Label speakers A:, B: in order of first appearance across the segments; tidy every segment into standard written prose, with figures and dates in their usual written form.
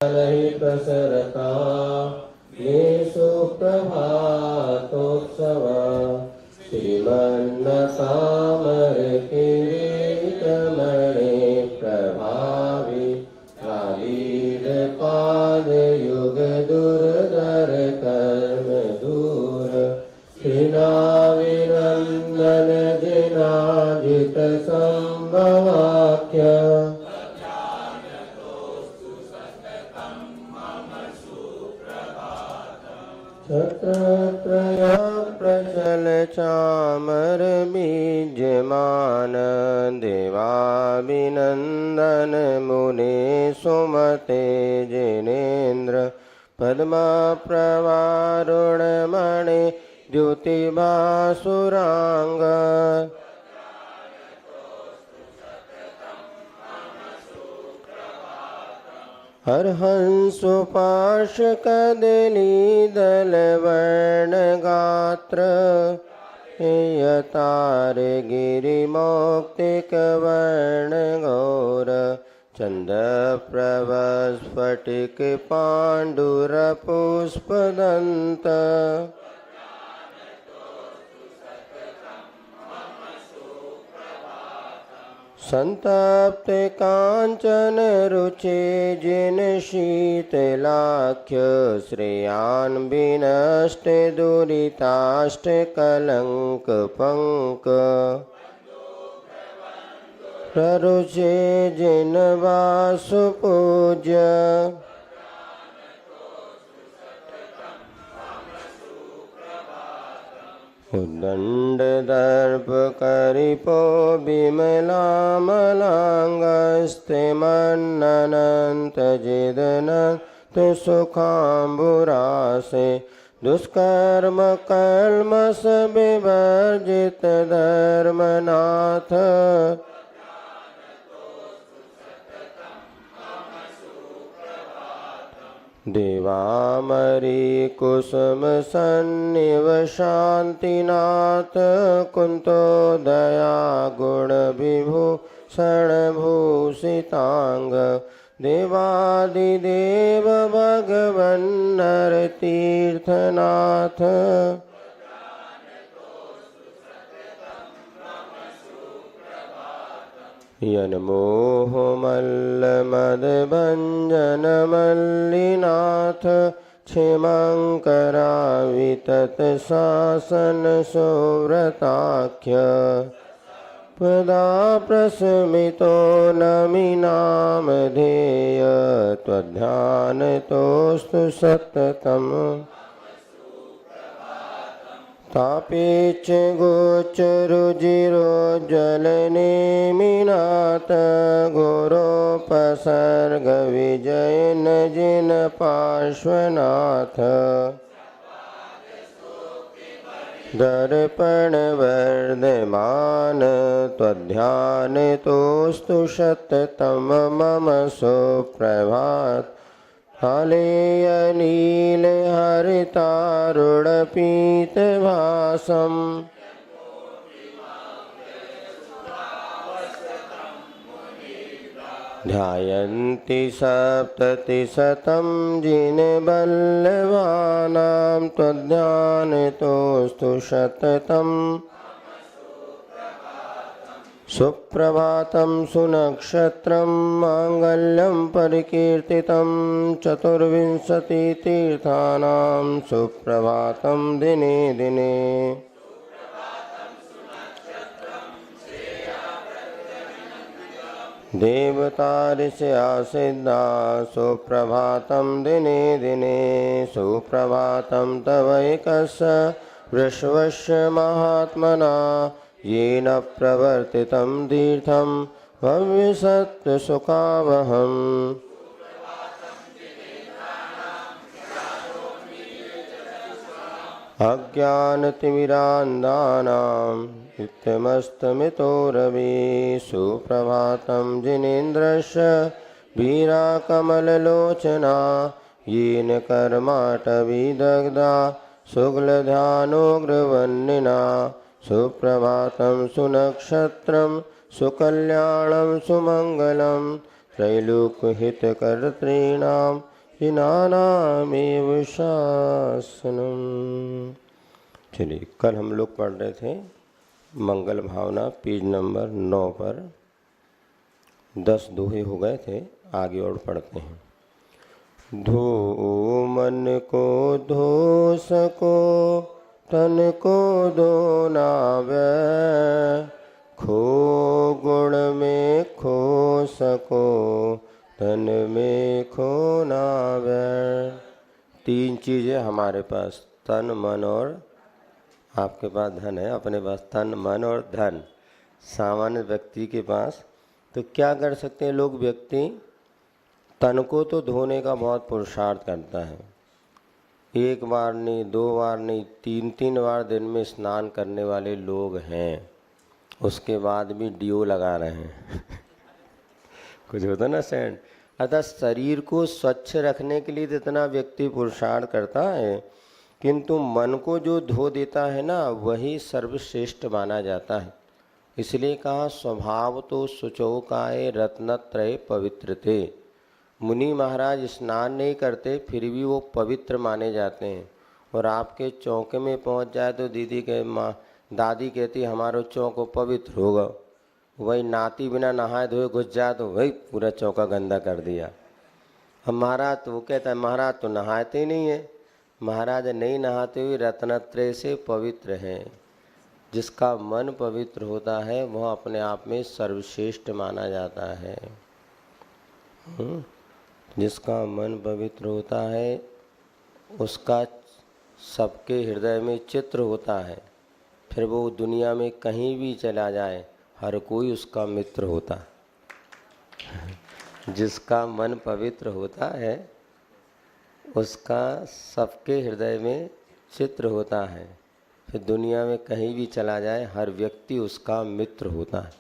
A: नहीं प्रसरता ये सुप्रभातोत्सव श्रीमन्नसामर किरीटमणि प्रभावी आलीन पाद युग दुर्धर कर्म दूर श्रीनाविनंदन जिनाजित संभवाख्य छत्रत्रया प्रचल चामर बीजमान देवाभिनंदन मुने सुमते जिनेन्द्र पद्मा प्रवारुणमणि द्युतिभासुरांग हरहंसोपाशकदली दलवर्णगात्र यतार गिरिमौक्तिकवर्णगौर चन्दप्रभस्फटिक पाण्डुरपुष्पदन्त संतप्त कांचन रुचे जिन शीतलाख्य श्रेयान् विनष्ट दुरिताष्ट कलंक पंक प्ररुचे जिन वासु पूज्य उद्दंड दर्प करिपो बिमलामलांगस्ते मन्ननंत जिदनंत सुखांबुरासे दुष्कर्म कल्मस विवर्जित धर्मनाथ देवामरी कुसुम सन्निव शांतिनाथ कुंतो दया गुण विभूषण भूषितांग देवादिदेव भगवन्नर तीर्थनाथ यन्मोह मल्ल मद भंजन मल्लिनाथ क्षेमंकरा वितत शासन सुव्रताख्य पदा प्रस्मितो नमिनाम धेय त्वध्यान तोस्तु सततम् तापेच गोचरुजिरोज्ज्वलनेमिनाथ घोरोपसर्ग विजयन जिन पार्श्वनाथ दर्पण वर्धमान त्वध्यान तोस्तु सततम मम सुप्रभात हालेयनील हरितारुणपीतभासम् ध्यायन्ति सप्ततिशतं जिनवल्लभानां त्वध्यानतोस्तु सततम् सुप्रभातं सुनक्षत्रं मांगल्यं परिकीर्तितं चतुर्विंशतितीर्थानां सुप्रभातं दिने दिने देवतारिष्या सिद्धा सुप्रभातं दिने दिने सुप्रभातं तवैकस्य वृषवस्य महात्मना येन प्रवर्तितं तीर्थं भविष्यत्सुखावहम् अज्ञानतिमिरान्धानां नित्यमस्तमितो रवि सुप्रभातं जिनेन्द्रस्य वीराकमललोचना येन कर्माटविदग्धा शुक्लध्यानोग्रवन्निना सुप्रभातं सुनक्षत्रं सुकल्याणं सुमङ्गलं त्रैलोक्यहितकर्तॄणां जिनानामेव शासनम। चलिए, कल हम लोग पढ़ रहे थे मंगल भावना पेज नंबर 9 पर। 10 दोहे हो गए थे, आगे और पढ़ते हैं। धो मन को धो सको, तन को धो नावे, खो गुण में खो सको, तन में खो नावे। 3 चीज़ें हमारे पास, तन मन और, आपके पास धन है, अपने पास तन मन और धन, सामान्य व्यक्ति के पास। तो क्या कर सकते हैं लोग? व्यक्ति तन को तो धोने का बहुत पुरुषार्थ करता है, 1 बार नहीं, 2 बार नहीं, 3-3 बार दिन में स्नान करने वाले लोग हैं, उसके बाद भी डीओ लगा रहे हैं कुछ होता ना सेंट। अतः शरीर को स्वच्छ रखने के लिए तो इतना व्यक्ति पुरुषार्थ करता है, किंतु मन को जो धो देता है ना, वही सर्वश्रेष्ठ माना जाता है। इसलिए कहा स्वभाव तो शुचौकाय रत्नत्रय पवित्र थे। मुनि महाराज स्नान नहीं करते फिर भी वो पवित्र माने जाते हैं। और आपके चौके में पहुंच जाए तो दादी कहती हमारो चौको पवित्र होगा, वही नाती बिना नहाए धोए घुस जाए तो वही पूरा चौका गंदा कर दिया। अब महाराज तो वो कहता है महाराज तो नहाते ही नहीं है। महाराज नहीं नहाते हुए रत्नत्रय से पवित्र हैं। जिसका मन पवित्र होता है वह अपने आप में सर्वश्रेष्ठ माना जाता है। जिसका मन पवित्र होता है उसका सबके हृदय में चित्र होता है, फिर वो दुनिया में कहीं भी चला जाए हर कोई उसका मित्र होता है। जिसका मन पवित्र होता है उसका सबके हृदय में चित्र होता है, फिर दुनिया में कहीं भी चला जाए हर व्यक्ति उसका मित्र होता है।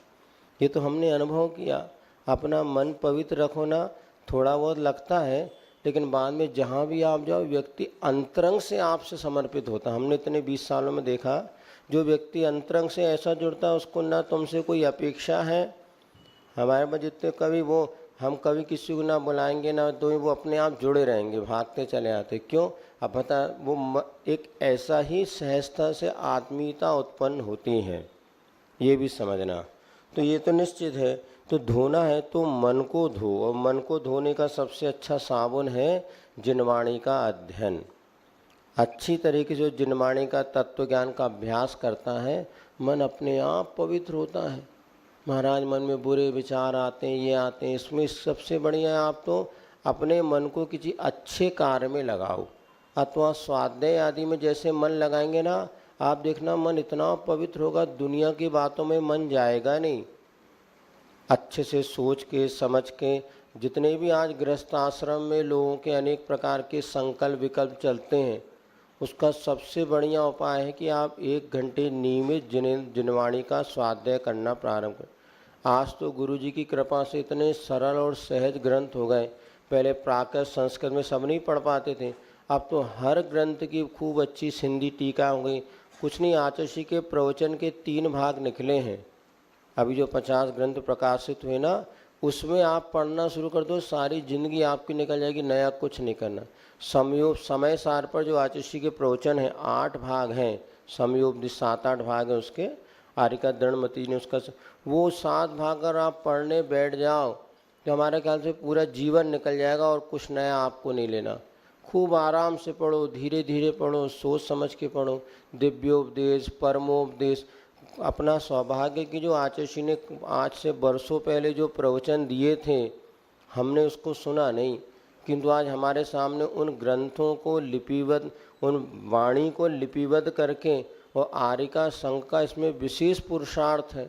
A: ये तो हमने अनुभव किया। अपना मन पवित्र रखो ना, थोड़ा बहुत लगता है, लेकिन बाद में जहाँ भी आप जाओ व्यक्ति अंतरंग से आपसे समर्पित होता है। हमने इतने 20 सालों में देखा, जो व्यक्ति अंतरंग से ऐसा जुड़ता है उसको ना तुमसे कोई अपेक्षा है। हमारे पास जितने कभी वो हम कभी किसी को ना बुलाएंगे ना, तो वो अपने आप जुड़े रहेंगे, भागते चले आते। क्यों? अब पता वो एक ऐसा ही सहजता से आत्मीयता उत्पन्न होती है, ये भी समझना। तो ये तो निश्चित है। तो धोना है तो मन को धो, और मन को धोने का सबसे अच्छा साबुन है जिनवाणी का अध्ययन। अच्छी तरीके से जिनवाणी का तत्व ज्ञान का अभ्यास करता है, मन अपने आप पवित्र होता है। महाराज मन में बुरे विचार आते हैं, ये आते हैं, इसमें सबसे बढ़िया है आप तो अपने मन को किसी अच्छे कार्य में लगाओ, अथवा स्वाध्याय आदि में जैसे मन लगाएंगे ना, आप देखना मन इतना पवित्र होगा, दुनिया की बातों में मन जाएगा नहीं। अच्छे से सोच के समझ के, जितने भी आज गृहस्थ आश्रम में लोगों के अनेक प्रकार के संकल्प विकल्प चलते हैं, उसका सबसे बढ़िया उपाय है कि आप 1 घंटे नियमित जिनवाणी का स्वाध्याय करना प्रारंभ करें। आज तो गुरुजी की कृपा से इतने सरल और सहज ग्रंथ हो गए। पहले प्राकृत संस्कृत में सब नहीं पढ़ पाते थे, अब तो हर ग्रंथ की खूब अच्छी सिंधी टीका हो गई। कुछ नहीं, आचार्य के प्रवचन के 3 भाग निकले हैं। अभी जो 50 ग्रंथ प्रकाशित हुए ना, उसमें आप पढ़ना शुरू कर दो, सारी जिंदगी आपकी निकल जाएगी, नया कुछ नहीं करना। समय सार पर जो आचार्य के प्रवचन हैं 8 भाग हैं, समयोपदेश 7-8 भाग हैं उसके। आरिका दृढ़मती ने उसका वो 7 भाग अगर आप पढ़ने बैठ जाओ तो हमारे ख्याल से पूरा जीवन निकल जाएगा और कुछ नया आपको नहीं लेना। खूब आराम से पढ़ो, धीरे धीरे पढ़ो, सोच समझ के पढ़ो। दिव्योपदेश, परमोपदेश, अपना सौभाग्य कि जो आचार्य ने आज से बरसों पहले जो प्रवचन दिए थे हमने उसको सुना नहीं, किंतु आज हमारे सामने उन ग्रंथों को लिपिबद्ध, उन वाणी को लिपिबद्ध करके, और आरिका संघ का इसमें विशेष पुरुषार्थ है।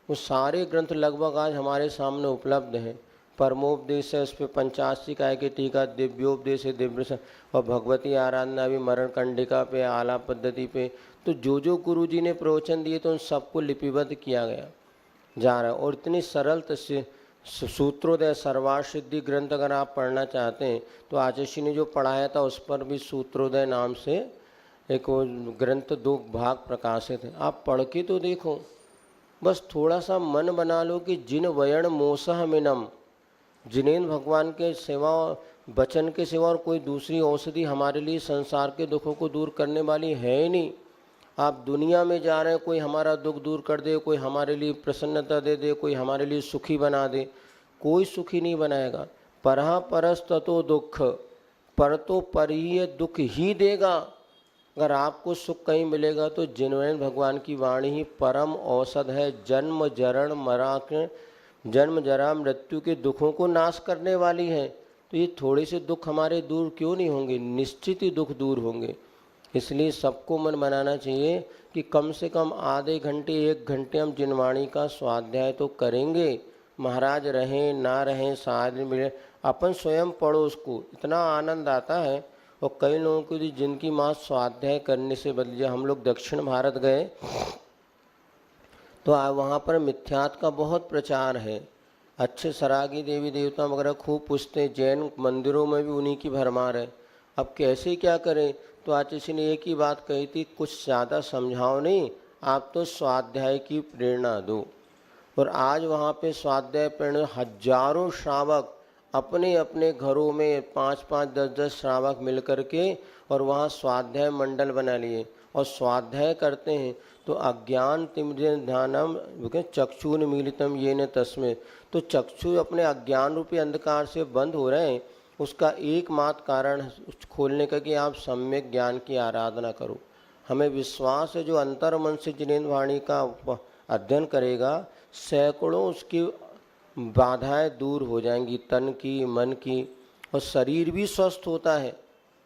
A: वो सारे ग्रंथ लगभग आज हमारे सामने उपलब्ध हैं। परमोपदेश है, उस पर 85 काय की टीका, दिव्योपदेश है, दिव्य, और भगवती आराधना भी मरण कंडिका पे, आलाप पद्धति पे। तो जो गुरु जी ने प्रवचन दिए तो उन सबको लिपिबद्ध किया गया जा रहा है। और इतनी सरल सूत्रोदय सर्वार्थ सिद्धि ग्रंथ अगर आप पढ़ना चाहते हैं तो आचार्य ने जो पढ़ाया था उस पर भी सूत्रोदय नाम से एक ग्रंथ 2 भाग प्रकाशित है। आप पढ़ के तो देखो, बस थोड़ा सा मन बना लो कि जिन वयण मोसह मिनम, जिनेन्द्र भगवान के सेवा वचन के सिवा और कोई दूसरी औषधि हमारे लिए संसार के दुखों को दूर करने वाली है ही नहीं। आप दुनिया में जा रहे हैं, कोई हमारा दुख दूर कर दे, कोई हमारे लिए प्रसन्नता दे दे, कोई हमारे लिए सुखी बना दे, कोई सुखी नहीं बनाएगा। परहा परस ततो दुख, पर तो पर ही ये दुख ही देगा। अगर आपको सुख कहीं मिलेगा तो जिनवेन भगवान की वाणी ही परम औषध है। जन्म जरा मृत्यु के दुखों को नाश करने वाली है। तो ये थोड़े से दुख हमारे दूर क्यों नहीं होंगे? निश्चित ही दुख दूर होंगे। इसलिए सबको मन बनाना चाहिए कि कम से कम आधे घंटे 1 घंटे हम जिनवाणी का स्वाध्याय तो करेंगे। महाराज रहें ना रहें, साथ मिले, अपन स्वयं पढ़ो उसको, इतना आनंद आता है। और कई लोगों को जिनकी माँ स्वाध्याय करने से बदल जाए। हम लोग दक्षिण भारत गए तो वहाँ पर मिथ्यात्व का बहुत प्रचार है। अच्छे सरागी देवी देवता वगैरह खूब पूछते, जैन मंदिरों में भी उन्हीं की भरमार है। अब कैसे क्या करें? तो आज किसी ने एक ही बात कही थी, कुछ ज़्यादा समझाओ नहीं, आप तो स्वाध्याय की प्रेरणा दो। और आज वहाँ पे स्वाध्याय प्रेरणा हजारों श्रावक अपने अपने घरों में 5-5, 10-10 श्रावक मिल कर के और वहाँ स्वाध्याय मंडल बना लिए और स्वाध्याय करते हैं। तो अज्ञान तिमिरान्धकम चक्षुन मीलितम येन तस्मै, तो चक्षु अपने अज्ञान रूपी अंधकार से बंद हो रहे हैं। उसका एकमात्र कारण खोलने का कि आप सम्यक ज्ञान की आराधना करो। हमें विश्वास है जो अंतर मन से जिनेन्द्र वाणी का अध्ययन करेगा, सैकड़ों उसकी बाधाएं दूर हो जाएंगी, तन की, मन की, और शरीर भी स्वस्थ होता है।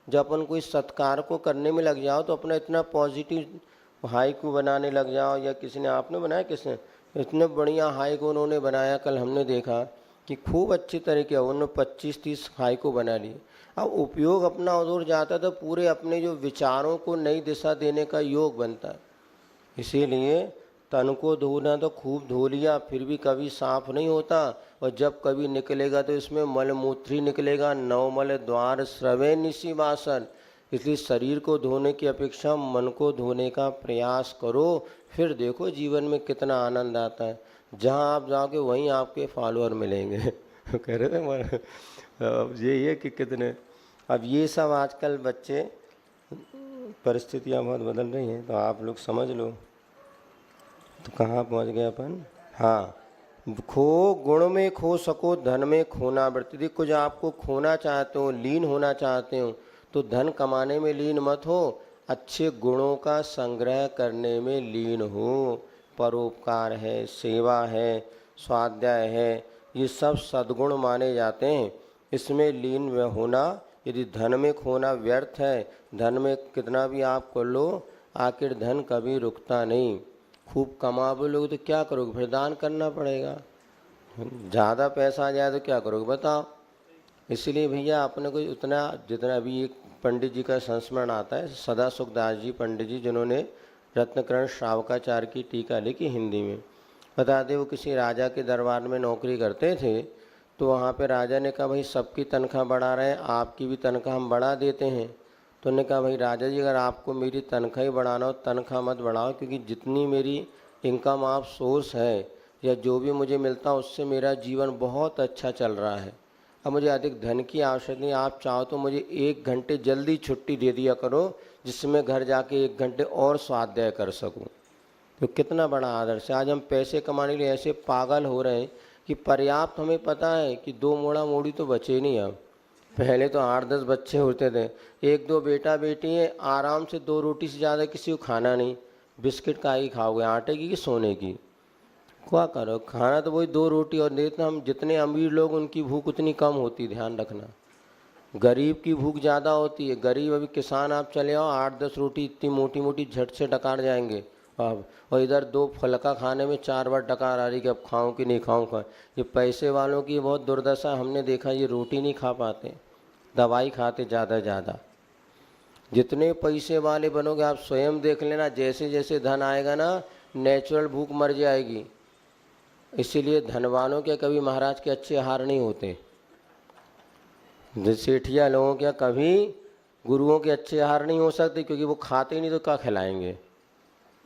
A: जब अपन कोई सत्कार को करने में लग जाओ तो अपना इतना पॉजिटिव हाइकू बनाने लग जाओ, या किसी ने, आपने बनाया, किसने, इतने बढ़िया हाइकू उन्होंने बनाया, कल हमने देखा कि खूब अच्छी तरीके उन्होंने 25-30 हाइकू बना लिए। अब उपयोग अपना उधर जाता तो पूरे अपने जो विचारों को नई दिशा देने का योग बनता है। इसीलिए तन को धोना तो खूब धो लिया, फिर भी कभी साफ नहीं होता, और जब कभी निकलेगा तो इसमें मलमूत्र ही निकलेगा। नवमल द्वार स्रवे निशिवासन। इसलिए शरीर को धोने की अपेक्षा मन को धोने का प्रयास करो, फिर देखो जीवन में कितना आनंद आता है। जहाँ आप जाओगे वहीं आपके फॉलोअर मिलेंगे। कह रहे थे अब यही है कि कितने, अब ये सब आजकल बच्चे, परिस्थितियाँ बहुत बदल रही हैं, तो आप लोग समझ लो। तो कहाँ पहुँच गए अपन? हाँ, खो गुण में खो सको, धन में खोना वृत्ति। देखो, कुछ आपको खोना चाहते हो, लीन होना चाहते हो, तो धन कमाने में लीन मत हो, अच्छे गुणों का संग्रह करने में लीन हो। परोपकार है, सेवा है, स्वाध्याय है, ये सब सद्गुण माने जाते हैं। इसमें लीन होना, यदि धन में खोना व्यर्थ है, धन में कितना भी आप कर लो, आखिर धन कभी रुकता नहीं। खूब कमा लोगे तो क्या करोगे? फिर दान करना पड़ेगा। ज़्यादा पैसा आ जाए तो क्या करोगे बताओ? इसलिए भैया अपने को उतना, जितना अभी एक पंडित जी का संस्मरण आता है, सदा सुखदास जी पंडित जी, जिन्होंने रत्नकरण श्रावकाचार्य की टीका लिखी हिंदी में। बताते वो किसी राजा के दरबार में नौकरी करते थे, तो वहाँ पे राजा ने कहा भाई सबकी तनख्वाह बढ़ा रहे हैं, आपकी भी तनख्वाह हम बढ़ा देते हैं। तो उन्होंने कहा भाई राजा जी, अगर आपको मेरी तनख्वाह ही बढ़ाना हो, तनख्वाह मत बढ़ाओ, क्योंकि जितनी मेरी इनकम आप सोर्स है या जो भी मुझे मिलता है उससे मेरा जीवन बहुत अच्छा चल रहा है। अब मुझे अधिक धन की आवश्यकता नहीं, आप चाहो तो मुझे 1 घंटे जल्दी छुट्टी दे दिया करो, जिससे मैं घर जाके 1 घंटे और स्वाध्याय कर सकूं। तो कितना बड़ा आदर्श है। आज हम पैसे कमाने के लिए ऐसे पागल हो रहे हैं कि पर्याप्त, हमें पता है कि 2 मोड़ा मोड़ी तो बचे नहीं। अब पहले तो 8-10 बच्चे होते थे, 1-2 बेटा बेटी है, आराम से 2 रोटी से ज़्यादा किसी को खाना नहीं। बिस्किट का ही खाओगे, आटे की कि सोने की? क्या करो, खाना तो वही 2 रोटी, और देते हम जितने अमीर लोग उनकी भूख उतनी कम होती, ध्यान रखना। गरीब की भूख ज़्यादा होती है। गरीब, अभी किसान आप चले आओ, 8-10 रोटी इतनी मोटी मोटी झट से डकार जाएंगे। अब और इधर 2 फलका खाने में 4 बार डकार आ रही कि अब खाऊं कि नहीं खाऊं का। ये पैसे वालों की बहुत दुर्दशा हमने देखा, ये रोटी नहीं खा पाते, दवाई खाते ज़्यादा। जितने पैसे वाले बनोगे आप स्वयं देख लेना, जैसे जैसे धन आएगा ना, नेचुरल भूख मर जाएगी। इसीलिए धनवानों के कभी महाराज के अच्छे आहार नहीं होते। सेठिया लोगों के कभी गुरुओं के अच्छे आहार नहीं हो सकते, क्योंकि वो खाते ही नहीं तो क्या खिलाएंगे।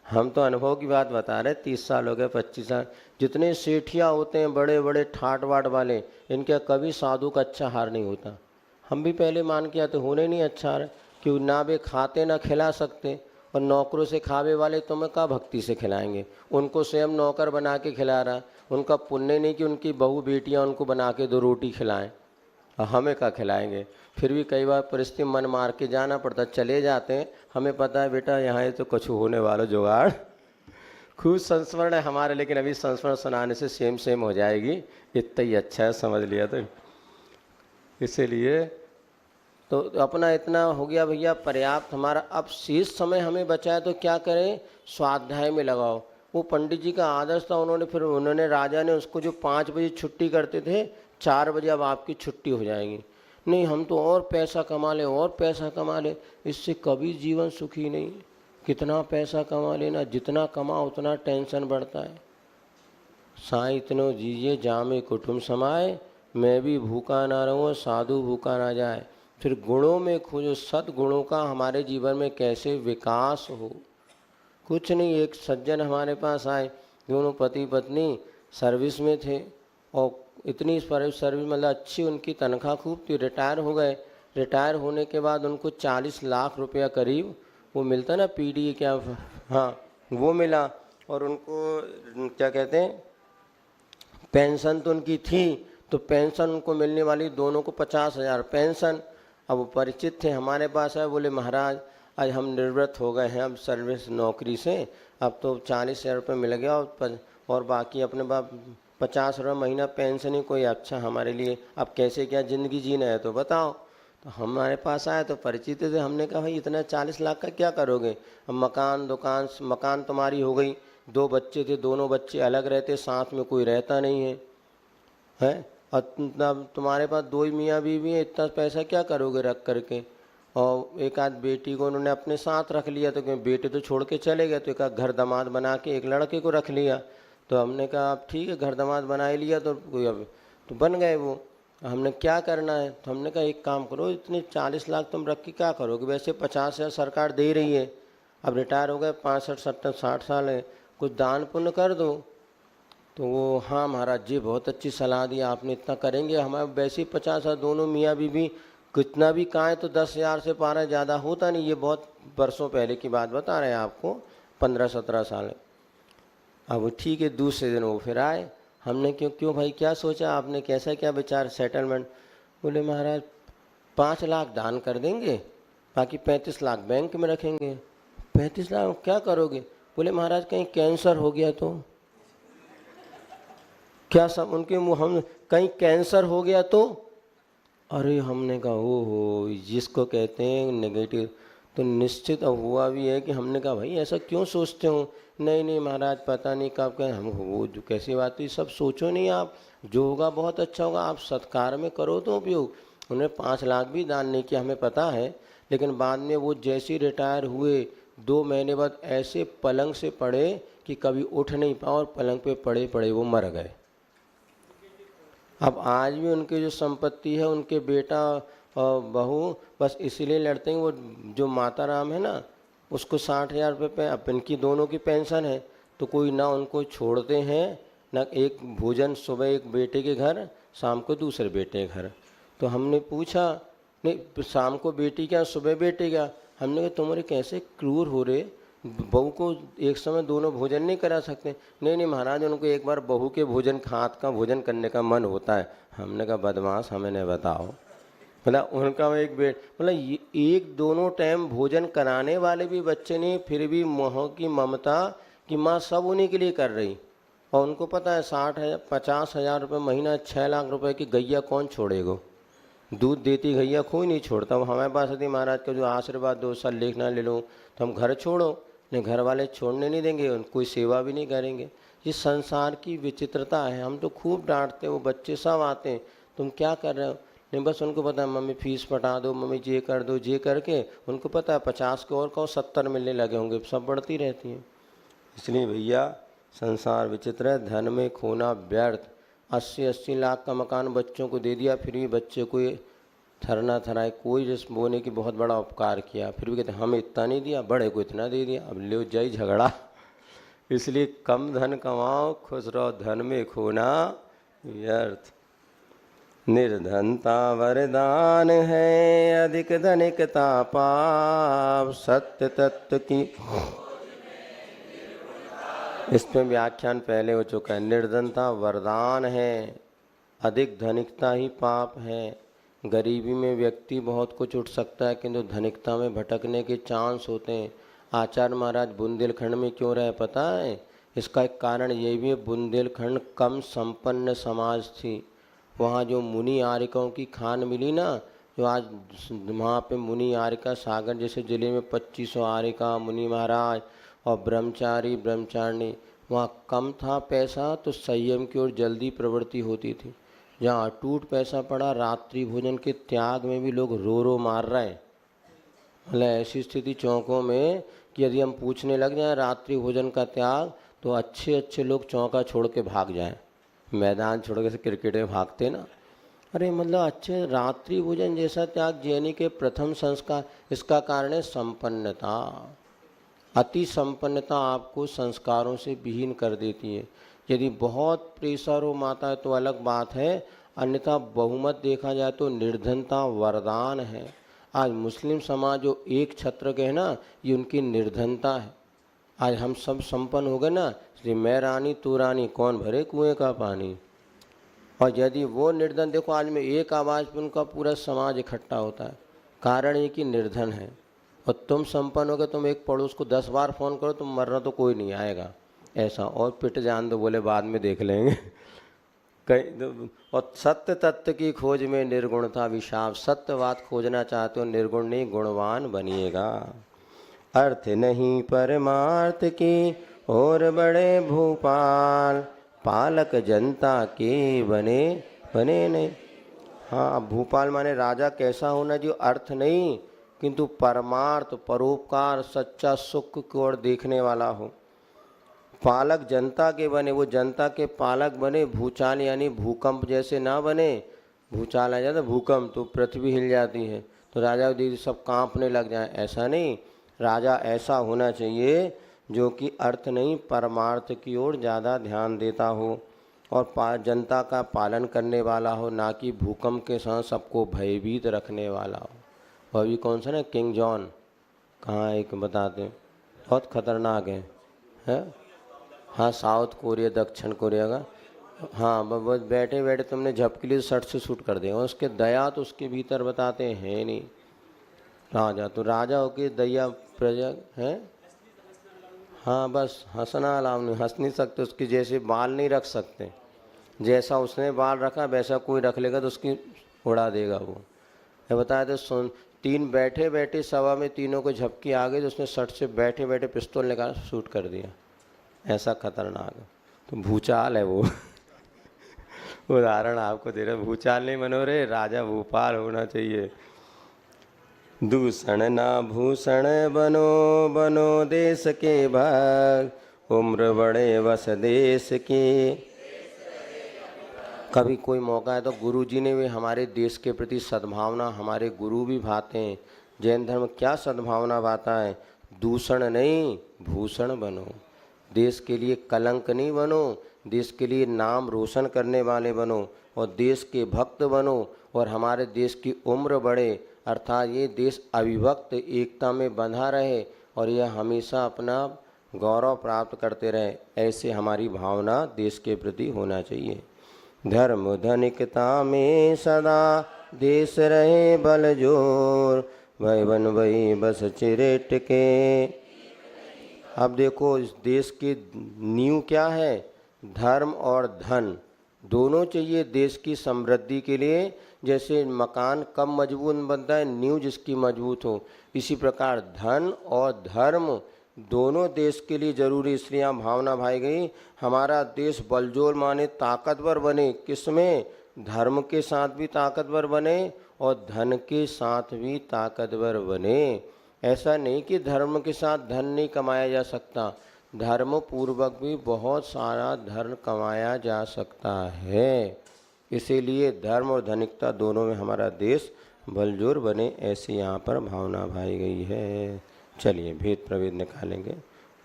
A: हम तो अनुभव की बात बता रहे, 30 साल हो गए, 25 साल। जितने सेठिया होते हैं बड़े बड़े ठाट वाट वाले, इनके कभी साधु का अच्छा आहार नहीं होता। हम भी पहले मान किया तो होने नहीं अच्छा रहा, क्यों ना वे खाते ना खिला सकते, और नौकरों से खावे वाले तुम्हें का भक्ति से खिलाएंगे। उनको स्वयं नौकर बना के खिला रहा, उनका पुण्य नहीं कि उनकी बहू बेटियां उनको बना के 2 रोटी खिलाएं, और हमें का खिलाएंगे। फिर भी कई बार परिस्थिति मन मार के जाना पड़ता, चले जाते हैं, हमें पता है बेटा यहाँ तो कुछ होने वाला जुगाड़। खूब संस्मरण है हमारे, लेकिन अभी संस्मरण सुनाने से सेम हो जाएगी, इतना ही अच्छा है, समझ लिया। तो इसीलिए तो अपना इतना हो गया भैया पर्याप्त हमारा। अब शेष समय हमें बचा है तो क्या करें, स्वाध्याय में लगाओ। वो पंडित जी का आदर्श था, उन्होंने राजा ने उसको जो 5 बजे छुट्टी करते थे, 4 बजे अब आपकी छुट्टी हो जाएगी। नहीं, हम तो और पैसा कमा ले, और पैसा कमा ले, इससे कभी जीवन सुखी नहीं। कितना पैसा कमा लेना, जितना कमा उतना टेंशन बढ़ता है। साईं इतनो जीजिए जामे कुटुंब समाए, मैं भी भूखा ना रहूँ साधु भूखा ना जाए। फिर गुणों में खोजो, सद्गुणों का हमारे जीवन में कैसे विकास हो। कुछ नहीं, एक सज्जन हमारे पास आए, दोनों पति पत्नी सर्विस में थे, और इतनी सर्विस मतलब अच्छी उनकी तनख्वाह खूब थी। रिटायर हो गए। रिटायर होने के बाद उनको 40 लाख रुपया करीब वो मिलता ना, पीडी क्या, हाँ वो मिला। और उनको क्या कहते हैं, पेंशन तो उनकी थी, तो पेंशन उनको मिलने वाली, दोनों को 50,000 पेंशन। अब वो परिचित थे, हमारे पास आए, बोले महाराज आज हम निवृत्त हो गए हैं अब सर्विस नौकरी से, अब तो 40,000 रुपये मिल गया, और बाकी अपने 50 रुपये महीना पेंशन ही कोई अच्छा हमारे लिए, अब कैसे क्या ज़िंदगी जीना है तो बताओ। तो हमारे पास आए तो परिचित थे, हमने कहा भाई इतना 40 लाख का क्या करोगे। अब मकान तुम्हारी हो गई, 2 बच्चे थे, दोनों बच्चे अलग रहते, साथ में कोई रहता नहीं है, हैं, और तुम्हारे पास 2 ही मियाँ बीवी हैं, इतना पैसा क्या करोगे रख करके। और एक आध बेटी को उन्होंने अपने साथ रख लिया, तो क्योंकि बेटे तो छोड़ के चले गए, तो एक घर दामाद बना के एक लड़के को रख लिया। तो हमने कहा अब ठीक है, घर दामाद बना ही लिया तो कोई, अब तो बन गए वो, हमने क्या करना है। तो हमने कहा एक काम करो, इतने 40 लाख तुम रख के क्या करोगे, वैसे 50,000 सरकार दे रही है, अब रिटायर हो गए, 65, 70, 60 साल है, कुछ दान पुण्य कर दो। तो वो हाँ महाराज जी बहुत अच्छी सलाह दी आपने, इतना करेंगे। हमारे वैसे ही 50,000 दोनों मियाँ बीवी, कितना भी कहाँ तो 10,000 से 12 ज़्यादा होता नहीं। ये बहुत बरसों पहले की बात बता रहे हैं आपको, 15-17 साल है। अब ठीक है, दूसरे दिन वो फिर आए। हमने क्यों भाई क्या सोचा आपने, कैसा क्या विचार सेटलमेंट। बोले महाराज 5 लाख दान कर देंगे, बाकी 35 लाख बैंक में रखेंगे। 35 लाख क्या करोगे। बोले महाराज कहीं कैंसर हो गया तो क्या, सब उनके मुँह, हम कहीं कैंसर हो गया तो। अरे हमने कहा ओहो, जिसको कहते हैं नेगेटिव। तो निश्चित अब हुआ भी है कि हमने कहा भाई ऐसा क्यों सोचते हो। नहीं महाराज पता नहीं कब क्या, हम वो जो कैसी बात हुई सब सोचो नहीं आप, जो होगा बहुत अच्छा होगा, आप सत्कार में करो तो उपयोग। उन्हें 5 लाख भी दान नहीं किया हमें पता है, लेकिन बाद में वो जैसे रिटायर हुए 2 महीने बाद ऐसे पलंग से पड़े कि कभी उठ नहीं पाओ, और पलंग पे पड़े पड़े वो मर गए। अब आज भी उनकी जो संपत्ति है, उनके बेटा और बहू बस इसीलिए लड़ते हैं। वो जो माता राम है ना, उसको 60,000 रुपये पे अब इनकी दोनों की पेंशन है, तो कोई ना उनको छोड़ते हैं ना, एक भोजन सुबह एक बेटे के घर, शाम को दूसरे बेटे के घर। तो हमने पूछा, नहीं शाम को बेटी क्या सुबह बेटे क्या। हमने कहा तुम्हारे कैसे क्रूर हो रहे, बहू को एक समय दोनों भोजन नहीं करा सकते। नहीं महाराज उनको एक बार बहू के भोजन हाथ का भोजन करने का मन होता है। हमने कहा बदमाश हमें नहीं बताओ, मतलब उनका एक मतलब एक दोनों टाइम भोजन कराने वाले भी बच्चे नहीं, फिर भी मोह की ममता की माँ सब उन्हीं के लिए कर रही। और उनको पता है 50,000 रुपये महीना, 6 लाख रुपए की गैया कौन छोड़ेगा। दूध देती गैया कोई नहीं छोड़ता। वो हमारे पास यदि महाराज का जो आशीर्वाद 2 साल लिखना ले लो तो हम घर छोड़ो, नहीं घर वाले छोड़ने नहीं देंगे, कोई सेवा भी नहीं करेंगे। ये संसार की विचित्रता है। हम तो खूब डांटते, वो बच्चे सब आते हैं तुम क्या कर रहे हो, नहीं बस उनको पता है मम्मी फीस पटा दो, मम्मी ये कर दो, ये करके उनको पता है 50 के और कहो 70 मिलने लगे होंगे, सब बढ़ती रहती हैं। इसलिए भैया संसार विचित्र है, धन में खोना व्यर्थ। 80-80 लाख का मकान बच्चों को दे दिया, फिर भी बच्चे को थरना थराए, कोई जिस बोने की बहुत बड़ा उपकार किया, फिर भी कहते हमें इतना नहीं दिया, बड़े को इतना दे दिया, अब ले जाई झगड़ा। इसलिए कम धन कमाओ खुश रहो, धन में खोना व्यर्थ। निर्धनता वरदान है, अधिक धनिकता पाप। सत्य तत्व की इसमें व्याख्यान पहले हो चुका है। निर्धनता वरदान है, अधिक धनिकता ही पाप है। गरीबी में व्यक्ति बहुत कुछ उठ सकता है, किंतु धनिकता में भटकने के चांस होते हैं। आचार्य महाराज बुंदेलखंड में क्यों रहे पता है? इसका एक कारण ये भी है, बुंदेलखंड कम संपन्न समाज थी। वहाँ जो मुनि आर्यकों की खान मिली ना, जो आज वहाँ पे मुनि आर्यका सागर जैसे ज़िले में 2500 आर्यका मुनि महाराज और ब्रह्मचारी ब्रह्मचारिणी, वहाँ कम था पैसा तो संयम की ओर जल्दी प्रवृत्ति होती थी। जहाँ अटूट पैसा पड़ा, रात्रि भोजन के त्याग में भी लोग रो रो मार रहे हैं। मतलब ऐसी स्थिति चौकों में कि यदि हम पूछने लग जाएं रात्रि भोजन का त्याग, तो अच्छे अच्छे लोग चौका छोड़ के भाग जाएं, मैदान छोड़ के। क्रिकेट में भागते ना, अरे मतलब अच्छे रात्रि भोजन जैसा त्याग जैनी के प्रथम संस्कार। इसका कारण है संपन्नता। अति संपन्नता आपको संस्कारों से विहीन कर देती है। यदि बहुत प्रेशर हो माता तो अलग बात है, अन्यथा बहुमत देखा जाए तो निर्धनता वरदान है। आज मुस्लिम समाज जो एक छत्र के है ना, ये उनकी निर्धनता है। आज हम सब संपन्न हो गए ना, इसलिए मैं रानी तू रानी, कौन भरे कुएं का पानी। और यदि वो निर्धन, देखो आज में एक आवाज़ पर उनका पूरा समाज इकट्ठा होता है। कारण ये कि निर्धन है। और तुम संपन्न हो गए, तुम एक पड़ोस को 10 बार फ़ोन करो, तुम मरना तो कोई नहीं आएगा ऐसा, और पिट जान दो, बोले बाद में देख लेंगे कहीं। और सत्य तत्व की खोज में निर्गुणता विशाप। सत्य बात खोजना चाहते हो, निर्गुण नहीं गुणवान बनिएगा। अर्थ नहीं परमार्थ की और बड़े भूपाल, पालक जनता के बने बने नहीं। हाँ, भूपाल माने राजा कैसा होना जो अर्थ नहीं किंतु परमार्थ परोपकार सच्चा सुख की ओर देखने वाला हो। पालक जनता के बने, वो जनता के पालक बने। भूचाल यानी भूकंप जैसे ना बने। भूचाल आ जाता भूकंप तो पृथ्वी हिल जाती है, तो राजा दीदी सब कांपने लग जाए, ऐसा नहीं। राजा ऐसा होना चाहिए जो कि अर्थ नहीं परमार्थ की ओर ज़्यादा ध्यान देता हो और जनता का पालन करने वाला हो, ना कि भूकंप के साथ सबको भयभीत रखने वाला हो। वह भी कौन सा ना, किंग जॉन कहाँ एक बताते हैं, बहुत खतरनाक है? हाँ, साउथ कोरिया दक्षिण कोरिया का। हाँ, बस बैठे बैठे तुमने झपके लिए शर्ट से शूट कर दिया। उसके दया तो उसके भीतर बताते हैं नहीं। राजा तो राजा होके दया प्रजा है। हाँ, बस हंसना अलाउ नहीं, हंस नहीं सकते, उसकी जैसे बाल नहीं रख सकते। जैसा उसने बाल रखा वैसा कोई रख लेगा तो उसकी उड़ा देगा वो। मैं बताया तो सुन, तीन बैठे बैठे सभा में तीनों को झपकी आ गई तो उसने शर्ट से बैठे बैठे पिस्तौल निकाल शूट कर दिया। ऐसा खतरनाक है। तो भूचाल है वो उदाहरण आपको दे रहे, भूचाल नहीं बनो रे, राजा भूपाल होना चाहिए। दूषण ना भूषण बनो, बनो देश के भक्त, उम्र बड़े वस देश के। कभी कोई मौका है तो गुरु जी ने भी हमारे देश के प्रति सद्भावना, हमारे गुरु भी भाते हैं। जैन धर्म क्या सद्भावना भाता है? दूषण नहीं भूषण बनो, देश के लिए कलंक नहीं बनो, देश के लिए नाम रोशन करने वाले बनो और देश के भक्त बनो और हमारे देश की उम्र बढ़े, अर्थात ये देश अविभक्त एकता में बंधा रहे और यह हमेशा अपना गौरव प्राप्त करते रहे। ऐसे हमारी भावना देश के प्रति होना चाहिए। धर्म धनिकता में सदा देश रहे बल जोर, भय बन भई बस चिरेट के। अब देखो इस देश की नींव क्या है? धर्म और धन दोनों चाहिए देश की समृद्धि के लिए। जैसे मकान कब मजबूत बनता है? नींव जिसकी मजबूत हो। इसी प्रकार धन और धर्म दोनों देश के लिए जरूरी। इसलिए यहाँ भावना भाई गई, हमारा देश बलजोर माने ताकतवर बने। किसमें? धर्म के साथ भी ताकतवर बने और धन के साथ भी ताकतवर बने। ऐसा नहीं कि धर्म के साथ धन नहीं कमाया जा सकता, धर्म पूर्वक भी बहुत सारा धन कमाया जा सकता है। इसीलिए धर्म और धनिकता दोनों में हमारा देश बलजोर बने, ऐसी यहाँ पर भावना भाई गई है। चलिए भेद प्रभेद निकालेंगे,